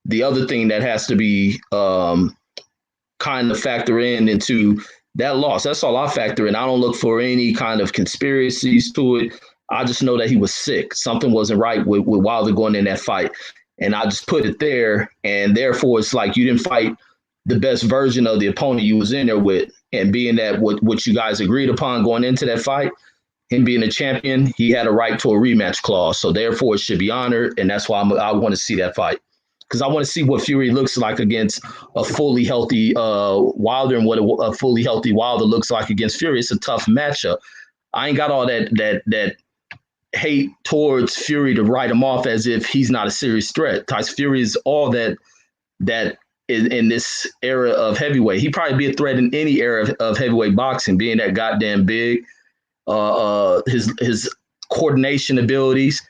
the other thing that has to be kind of factor into that loss. That's all I factor in. I don't look for any kind of conspiracies to it. I just know that he was sick. Something wasn't right with Wilder going in that fight. And I just put it there. And therefore, it's like you didn't fight the best version of the opponent you was in there with. And being that what you guys agreed upon going into that fight, him being a champion, he had a right to a rematch clause. So therefore, it should be honored. And that's why I want to see that fight. Because I want to see what Fury looks like against a fully healthy Wilder and what a fully healthy Wilder looks like against Fury. It's a tough matchup. I ain't got all that hate towards Fury to write him off as if he's not a serious threat. Tyson Fury is all that is in this era of heavyweight. He'd probably be a threat in any era of heavyweight boxing, being that goddamn big, his coordination abilities,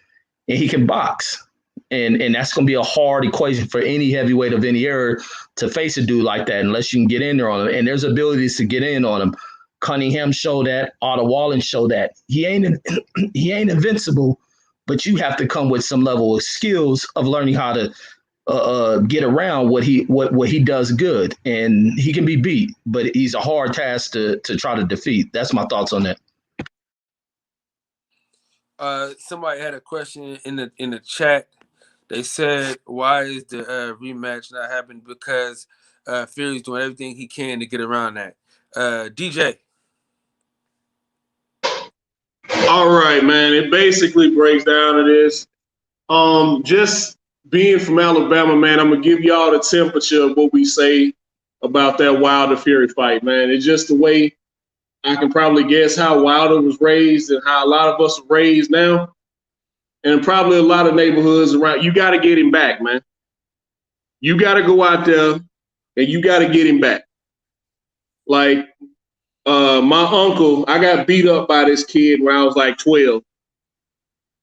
and he can box. And that's going to be a hard equation for any heavyweight of any era to face a dude like that unless you can get in there on him. And there's abilities to get in on him. Cunningham showed that. Otto Wallen showed that. He ain't invincible, but you have to come with some level of skills of learning how to get around what he does good. And he can be beat, but he's a hard task to try to defeat. That's my thoughts on that.
Somebody had a question in the chat. They said, "Why is the rematch not happening?" Because Fury's doing everything he can to get around that. DJ.
All right, man. It basically breaks down to this. Just being from Alabama, man, I'm gonna give y'all the temperature of what we say about that Wilder Fury fight, man. It's just the way I can probably guess how Wilder was raised and how a lot of us are raised now. And probably a lot of neighborhoods around. You got to get him back, man. You got to go out there and you got to get him back. Like my uncle, I got beat up by this kid when I was like 12.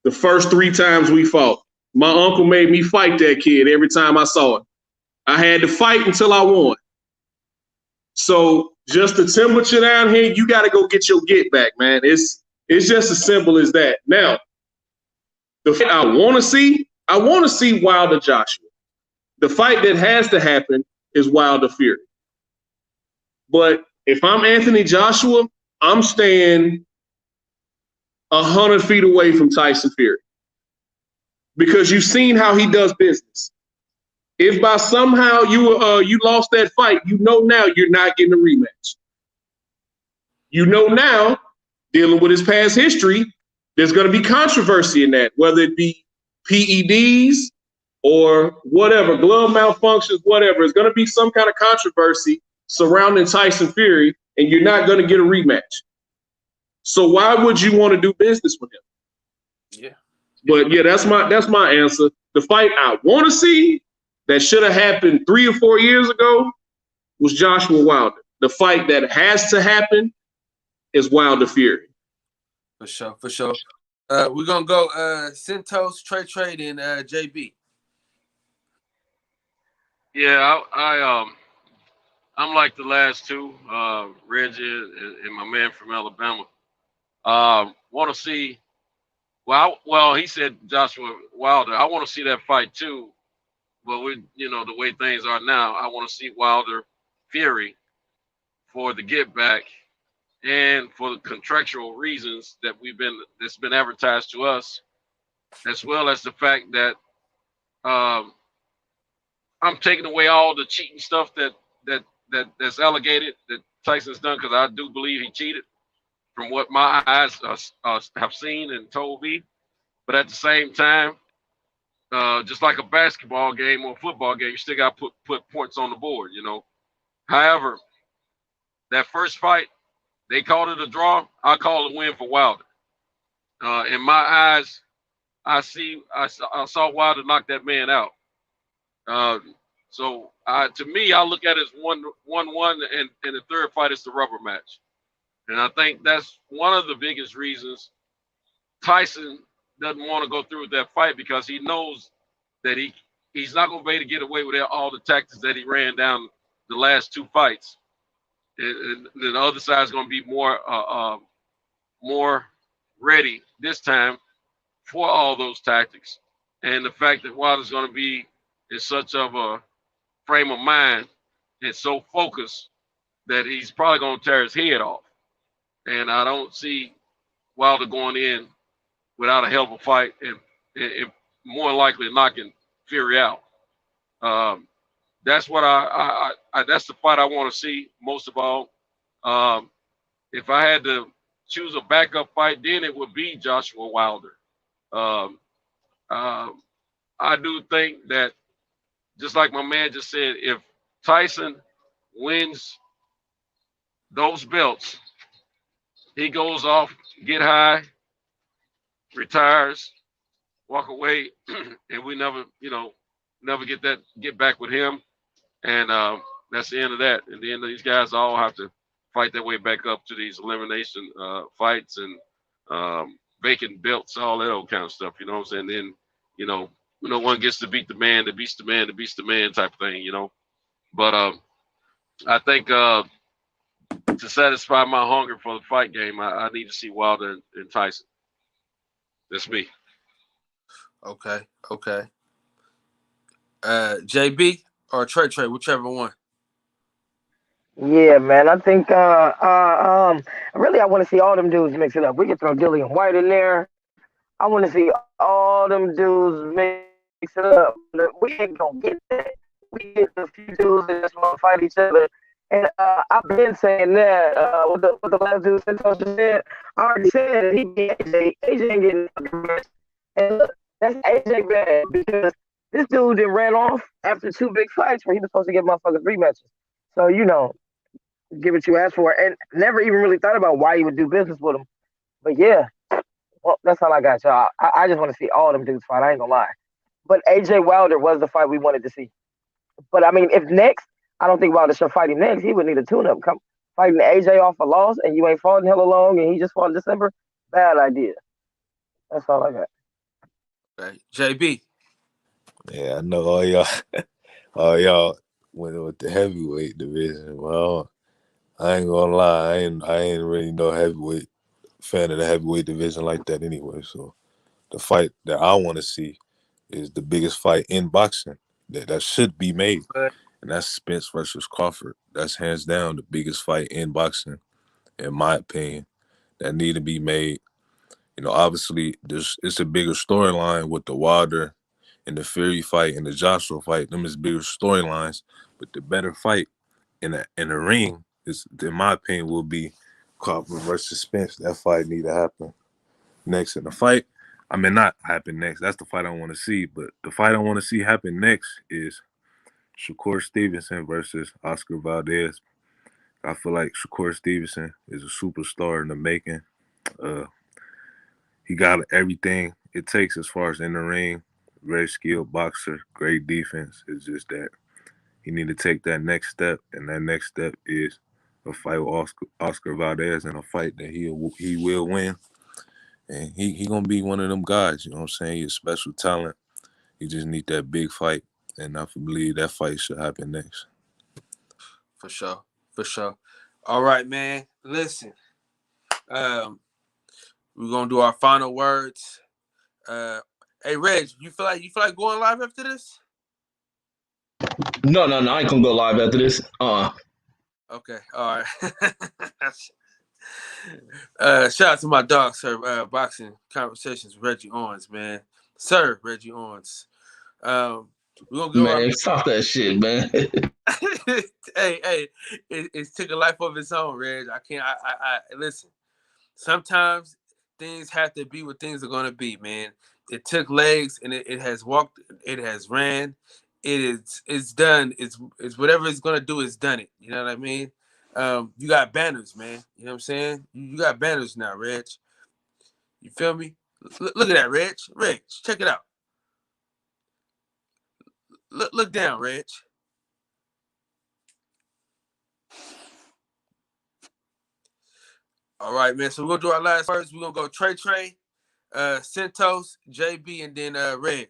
The first 3 times we fought. My uncle made me fight that kid every time I saw it. I had to fight until I won. So just the temperature down here, you got to go get your get back, man. It's just as simple as that. Now, the fight I want to see Wilder Joshua. The fight that has to happen is Wilder Fury. But if I'm Anthony Joshua, I'm staying 100 feet away from Tyson Fury. Because you've seen how he does business. If by somehow you lost that fight, you know now you're not getting a rematch. You know now, dealing with his past history, there's going to be controversy in that, whether it be PEDs or whatever, glove malfunctions, whatever. It's going to be some kind of controversy surrounding Tyson Fury, and you're not going to get a rematch. So why would you want to do business with him?
Yeah.
But yeah, that's my answer. The fight I want to see that should have happened 3 or 4 years ago was Joshua Wilder. The fight that has to happen is Wilder Fury.
For sure. We're gonna go Santos, Trey, and JB.
Yeah, I'm like the last two, Reggie and my man from Alabama. Want to see. Well, he said Joshua Wilder. I want to see that fight too, but the way things are now, I want to see Wilder Fury for the get back and for the contractual reasons that's been advertised to us, as well as the fact that I'm taking away all the cheating stuff that's allegated that Tyson's done, because I do believe he cheated from what my eyes have seen and told me. But at the same time, just like a basketball game or a football game, you still got to put points on the board, However, that first fight, they called it a draw. I call it a win for Wilder. In my eyes, I saw Wilder knock that man out. So to me, I look at it as 1-1, and the third fight is the rubber match. And I think that's one of the biggest reasons Tyson doesn't want to go through with that fight, because he knows that he's not going to be able to get away with all the tactics that he ran down the last two fights. And the other side is going to be more ready this time for all those tactics. And the fact that Wilder's going to be in such of a frame of mind and so focused that he's probably going to tear his head off. And I don't see Wilder going in without a hell of a fight and more likely knocking Fury out. That's what that's the fight I want to see most of all. If I had to choose a backup fight, then it would be Joshua Wilder. I do think that, just like my man just said, if Tyson wins those belts, he goes off, get high, retires, walk away, and we never get back with him. And that's the end of that. And then these guys all have to fight their way back up to these elimination fights and vacant belts, all that old kind of stuff. You know what I'm saying? Then, one gets to beat the man that beats the man that beats the man type of thing, But I think to satisfy my hunger for the fight game, I need to see Wilder and Tyson. That's me.
Okay. JB or Trey, whichever one.
Yeah, man. I think really I want to see all them dudes mix it up. We can throw Dillian White in there. I want to see all them dudes mix it up. We ain't gonna get that. We get a few dudes that just want to fight each other. And I've been saying that with the last dude Santos just said. I already said he beat AJ. AJ ain't getting a match. And look, that's AJ bad, because this dude then ran off after 2 big fights where he was supposed to get motherfuckers rematches. So, give what you asked for. And never even really thought about why you would do business with him. But yeah, well, that's all I got, y'all. I just want to see all them dudes fight. I ain't gonna lie. But AJ Wilder was the fight we wanted to see. But I mean, if next, I don't think Wilder should fight him next. He would need a tune-up. Come fighting AJ off a loss, and you ain't fought in hella long, and he just fought in December. Bad idea. That's all I got.
Okay. JB.
Yeah, I know all y'all went with the heavyweight division. Well, I ain't gonna lie, I ain't really no heavyweight fan of the heavyweight division like that anyway. So the fight that I want to see is the biggest fight in boxing that should be made, and that's Spence versus Crawford. That's hands down the biggest fight in boxing, in my opinion, that need to be made. Obviously, it's a bigger storyline with the Wilder and the Fury fight and the Joshua fight. Them is bigger storylines, but the better fight in the ring is, in my opinion, will be Crawford versus Spence. That fight need to happen next. In the fight, I mean, not happen next. That's the fight I want to see. But the fight I want to see happen next is Shakur Stevenson versus Oscar Valdez. I feel like Shakur Stevenson is a superstar in the making. He got everything it takes as far as in the ring. Very skilled boxer, great defense. It's just that he need to take that next step, and that next step is a fight with Oscar Valdez, and a fight that he will win. And he gonna be one of them guys. You know what I'm saying? He's a special talent. He just need that big fight, and I believe that fight should happen next.
For sure. For sure. All right, man. Listen. We're gonna do our final words. Hey Reg, you feel like going live after this?
No, I ain't gonna go live after this.
Okay, all right. Shout out to my dog, sir. Boxing Conversations with Reggie Owens, man. Sir Reggie Owens. We're gonna go.
Man, stop that shit, man.
hey, it's took a life of its own, Reg. I can't. I listen. Sometimes things have to be what things are gonna be, man. It took legs, and it has walked. It has ran. It's done. It's whatever it's gonna do. It's done it. You know what I mean? You got banners, man. You know what I'm saying? You got banners now, Reg. You feel me? Look at that, Reg. Reg, check it out. Look down, Reg. All right, man. So we're gonna do our last words. We're gonna go Trey, Santos, JB, and then Reg.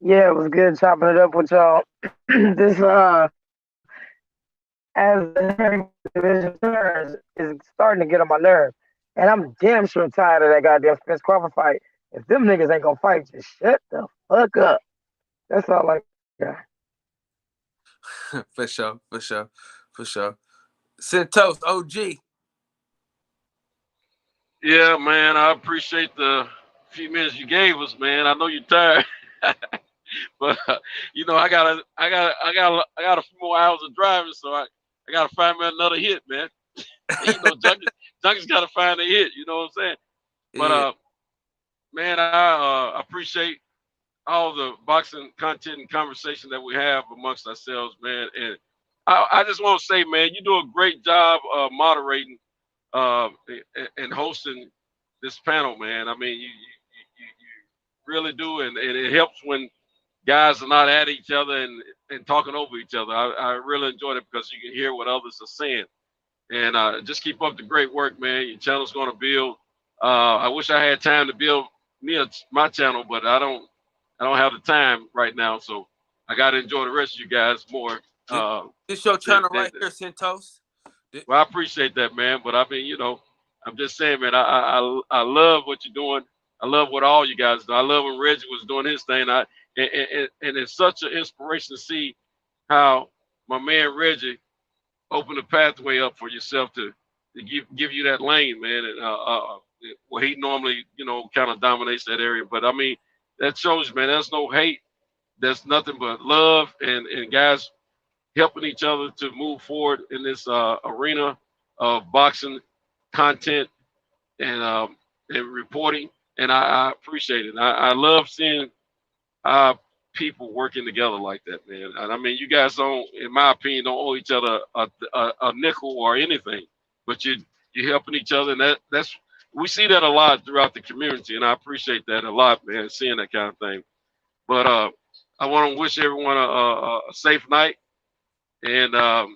Yeah, it was good chopping it up with y'all. This as the heavyweight division turns, is starting to get on my nerves. And I'm damn sure tired of that goddamn Spence Crawford fight. If them niggas ain't gonna fight, just shut the fuck up. That's all I got.
For sure. Santos, OG.
Yeah, man, I appreciate the few minutes you gave us, man. I know you're tired, but you know I got a few more hours of driving, so I gotta find me another hit, man. You know, Junkie's gotta find a hit. You know what I'm saying?
Yeah.
But man, I appreciate all the boxing content and conversation that we have amongst ourselves, man. And I just want to say, man, you do a great job moderating and hosting this panel, man. I mean, you really do, and it helps when guys are not at each other and talking over each other. I really enjoyed it because you can hear what others are saying. And just keep up the great work, man. Your channel's going to build. I wish I had time to build my channel, but I don't have the time right now, so I got to enjoy the rest of you guys more.
This your channel right here, Santos.
Well, I appreciate that, man. But I mean, you know, I'm just saying, man, I love what you're doing. I love what all you guys do. I love when Reggie was doing his thing. And it's such an inspiration to see how my man Reggie opened the pathway up for yourself to give you that lane, man. And well, he normally, you know, kind of dominates that area. But I mean, that shows, man, there's no hate. There's nothing but love and guys helping each other to move forward in this arena of boxing content and reporting. And I appreciate it. I love seeing people working together like that, man. And I mean, you guys don't, in my opinion, don't owe each other a nickel or anything, but you're helping each other. And that's we see that a lot throughout the community, and I appreciate that a lot, man, seeing that kind of thing. But I want to wish everyone a safe night. And I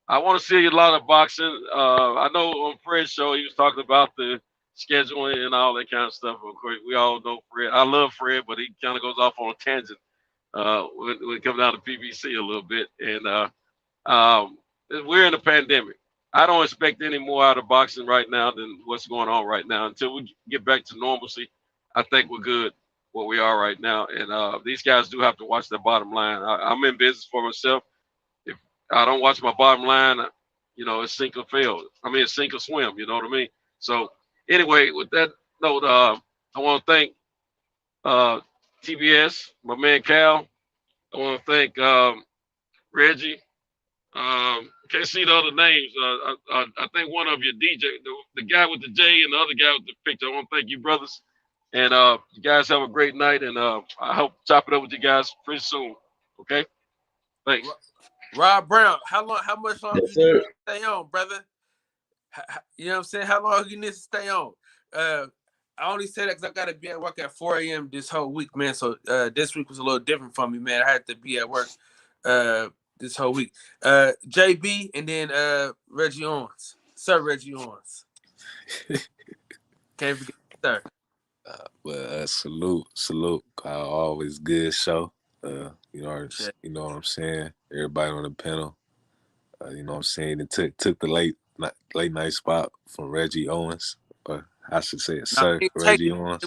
want to see a lot of boxing. I know on Fred's show he was talking about the scheduling and all that kind of stuff. Of course, we all know Fred. I love Fred, but he kind of goes off on a tangent when it comes down to PBC a little bit. And we're in a pandemic. I don't expect any more out of boxing right now than what's going on right now. Until we get back to normalcy, I think we're good where we are right now. And these guys do have to watch their bottom line. I'm in business for myself. If I don't watch my bottom line, you know, it's sink or fail. I mean, it's sink or swim. You know what I mean? So anyway, with that note, I want to thank TBS, my man Cal. I want to thank Reggie, Can't see the other names. I think one of your DJ, the guy with the J, and the other guy with the picture. I want to thank you, brothers, and you guys have a great night. And I hope to chop it up with you guys pretty soon. Okay, thanks.
Rob Brown, how much longer
Yes,
you need
sir.
to stay on, brother? You know what I'm saying? How long you need to stay on? I only say that because I got to be at work at 4 a.m. this whole week, man. So this week was a little different for me, man. I had to be at work this whole week. JB and then Reggie Owens. Sir Reggie Owens. Can't forget, sir.
Salute. Always good show. You know what I'm saying? Everybody on the panel. You know what I'm saying? It took the late night spot from Reggie Owens, or I should say it, sir Reggie Owens.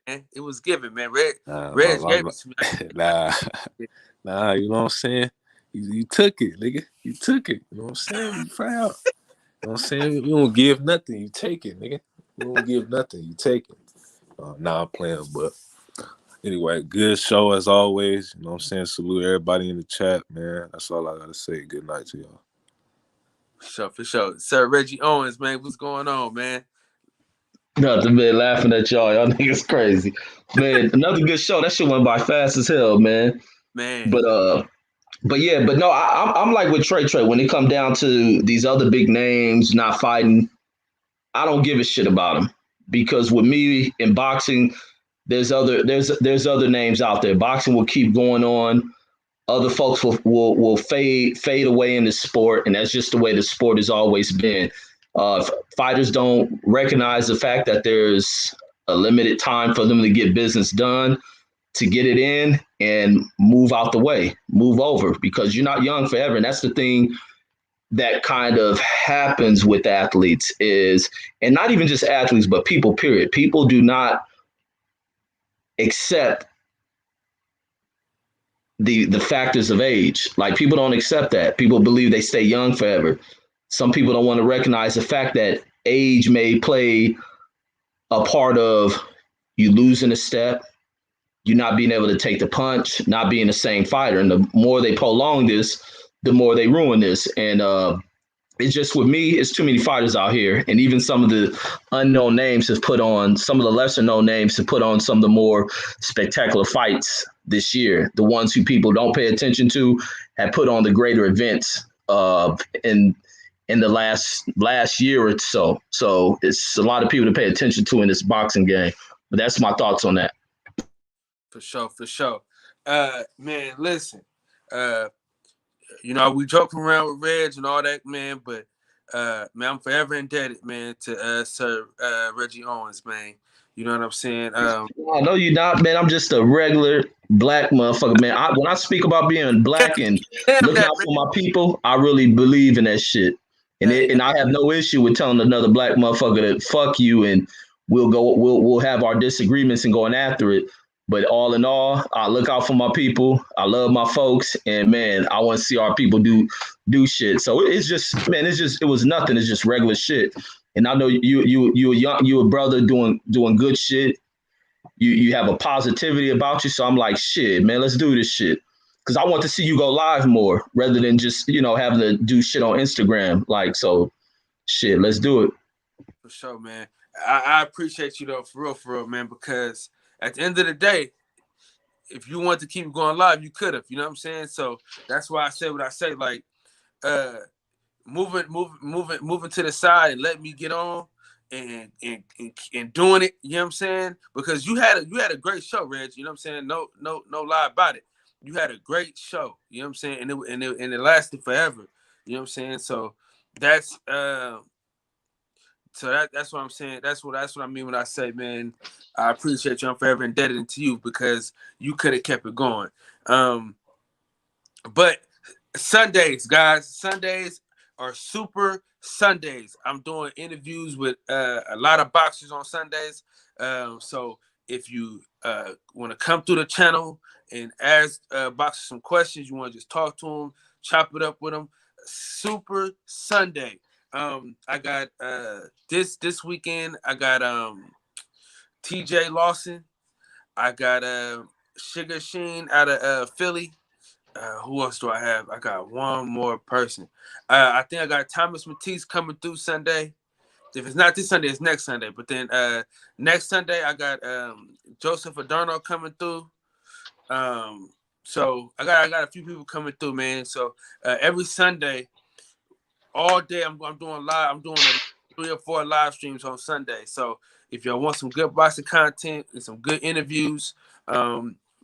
It was given, man. Reg gave it to me.
Nah, you know what I'm saying? You took it, nigga. You took it. You know what I'm saying? You proud. You know what I'm saying? You don't give nothing, you take it, nigga. You don't give nothing, you take it. Nah, I'm playing, but anyway, good show as always. You know what I'm saying? Salute everybody in the chat, man. That's all I gotta say. Good night to y'all.
For sure. Sir Reggie Owens, man. What's going on, man?
Nothing, man. Laughing at y'all. Y'all niggas crazy. Man, another good show. That shit went by fast as hell, man.
Man.
But no, I'm like with Trey. When it come down to these other big names not fighting, I don't give a shit about them, because with me in boxing, there's other names out there. Boxing will keep going on. Other folks will fade away in the sport, and that's just the way the sport has always been. Fighters don't recognize the fact that there's a limited time for them to get business done, to get it in and move out the way, move over, because you're not young forever. And that's the thing that kind of happens with athletes is, and not even just athletes, but people, period. People do not accept the factors of age. Like, people don't accept that. People believe they stay young forever. Some people don't want to recognize the fact that age may play a part of you losing a step, you not being able to take the punch, not being the same fighter. And the more they prolong this, the more they ruin this. And it's just, with me, it's too many fighters out here. And even some of the unknown names have put on, some of the lesser known names have put on some of the more spectacular fights this year. The ones who people don't pay attention to have put on the greater events in the last year or so. So it's a lot of people to pay attention to in this boxing game. But that's my thoughts on that.
For sure. Man, listen. You know, we joking around with Reg and all that, man, but man, I'm forever indebted, man, to Sir Reggie Owens, man. You know what I'm saying?
No, you're not, man. I'm just a regular black motherfucker, man. When I speak about being black and looking out for my people, I really believe in that shit. And I have no issue with telling another black motherfucker that fuck you, and we'll have our disagreements and going after it. But all in all, I look out for my people. I love my folks, and man, I want to see our people do shit. So it's just, man, it was nothing. It's just regular shit. And I know you a brother doing good shit. You have a positivity about you. So I'm like, shit, man, let's do this shit. Because I want to see you go live more rather than just, having to do shit on Instagram. Like, so shit, let's do it.
For sure, man. I appreciate you though, for real, man, because at the end of the day, if you want to keep going live, you could have, you know what I'm saying? So that's why I say what I say, like, moving to the side and let me get on and doing it, you know what I'm saying? Because you had a great show, Reg, you know what I'm saying? No lie about it. You had a great show, you know what I'm saying? And it lasted forever, you know what I'm saying? So that's that's what I'm saying. That's what I mean when I say, man, I appreciate you. I'm forever indebted to you because you could have kept it going. But Sundays, guys, Sundays are super Sundays. I'm doing interviews with a lot of boxers on Sundays. So if you want to come through the channel and ask boxers some questions, you want to just talk to them, chop it up with them, Super Sunday. I got this weekend. I got TJ Lawson. I got Sugar Sheen out of Philly. Who else do I have? I got one more person. I think I got Thomas Matisse coming through Sunday. If it's not this Sunday, it's next Sunday. But then next Sunday, I got Joseph Adorno coming through. So I got a few people coming through, man. So every Sunday, all day, I'm doing live. I'm doing 3 or 4 live streams on Sunday. So if y'all want some good boxing content and some good interviews,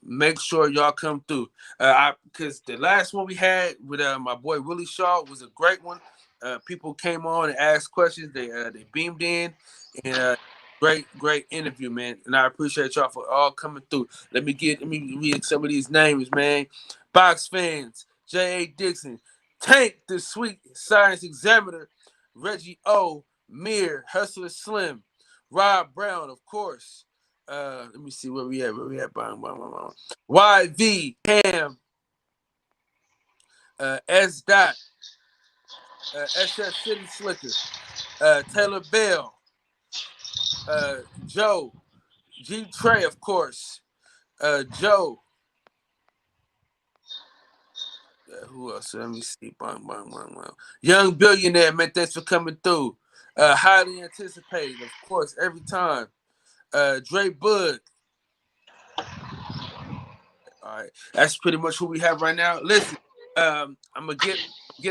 make sure y'all come through. Because the last one we had with my boy Willie Shaw was a great one. People came on and asked questions. They beamed in, and great interview, man. And I appreciate y'all for all coming through. Let me read some of these names, man. Box fans, J.A. Dixon, Tank the Sweet Science Examiner, Reggie O, Mir, Hustler Slim, Rob Brown, of course. Let me see where we at. YV, Cam, S. Dot, SS City Slicker, Taylor Bell, Joe, G Trey, of course, Joe. Who else? Let me see. Young Billionaire, man, thanks for coming through. Highly anticipated, of course, every time. Dre Bud. All right, that's pretty much who we have right now. Listen, I'm gonna get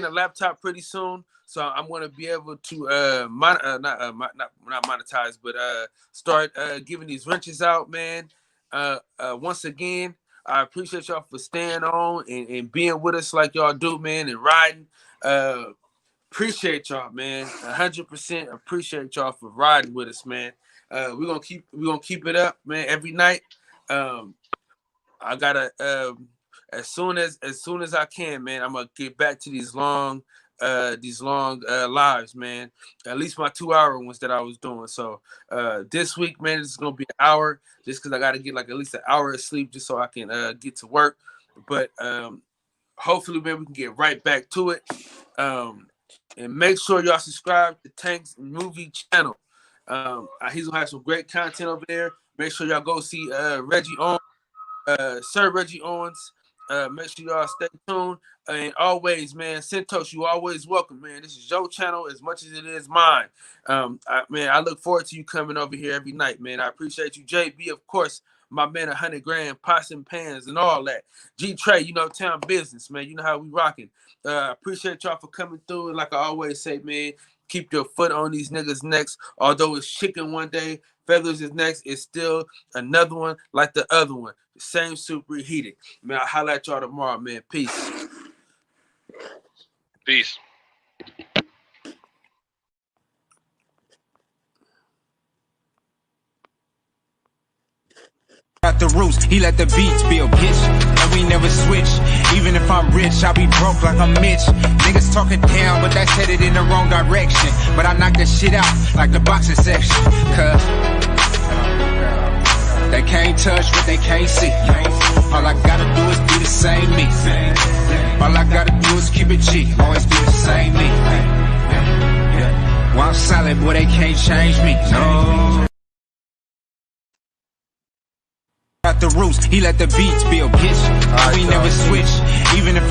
a laptop pretty soon, so I'm gonna be able to not monetize, but start giving these wrenches out, man. Once again, I appreciate y'all for staying on and being with us like y'all do, man, and riding. Appreciate y'all, man. 100% appreciate y'all for riding with us, man. We're gonna keep it up, man, every night. I gotta as soon as I can, man, I'm gonna get back to these long lives, man. At least my 2-hour ones that I was doing. So this week, man, it's gonna be an hour, just because I gotta get like at least an hour of sleep just so I can get to work. But hopefully, man, we can get right back to it. And make sure y'all subscribe to Tank's movie channel. He's gonna have some great content over there. Make sure y'all go see Reggie Owens, Sir Reggie Owens. Make sure y'all stay tuned. And always, man, Centos, you always welcome, man. This is your channel as much as it is mine. I look forward to you coming over here every night, man. I appreciate you. JB, of course, my man, 100 grand, pots and pans and all that. G Trey, you know, town business, man. You know how we rocking. Appreciate y'all for coming through. And like I always say, man, keep your foot on these niggas' necks. Although it's chicken one day, feathers is next, it's still another one like the other one. The same soup reheated. Man, I'll holler at y'all tomorrow, man. Peace.
Peace.
Got the roots, he let the beats build, bitch. And we never switch. Even if I'm rich, I'll be broke like I'm Mitch. Niggas talking down, but that's headed in the wrong direction. But I knock that shit out like the boxing section. Cause they can't touch what they can't see. All I gotta do is be the same me. All I gotta do is keep it G. Always be the same me. While I'm solid, boy, they can't change me. No. Got the roots, he let the beats build, bitch. And we never switch. Even if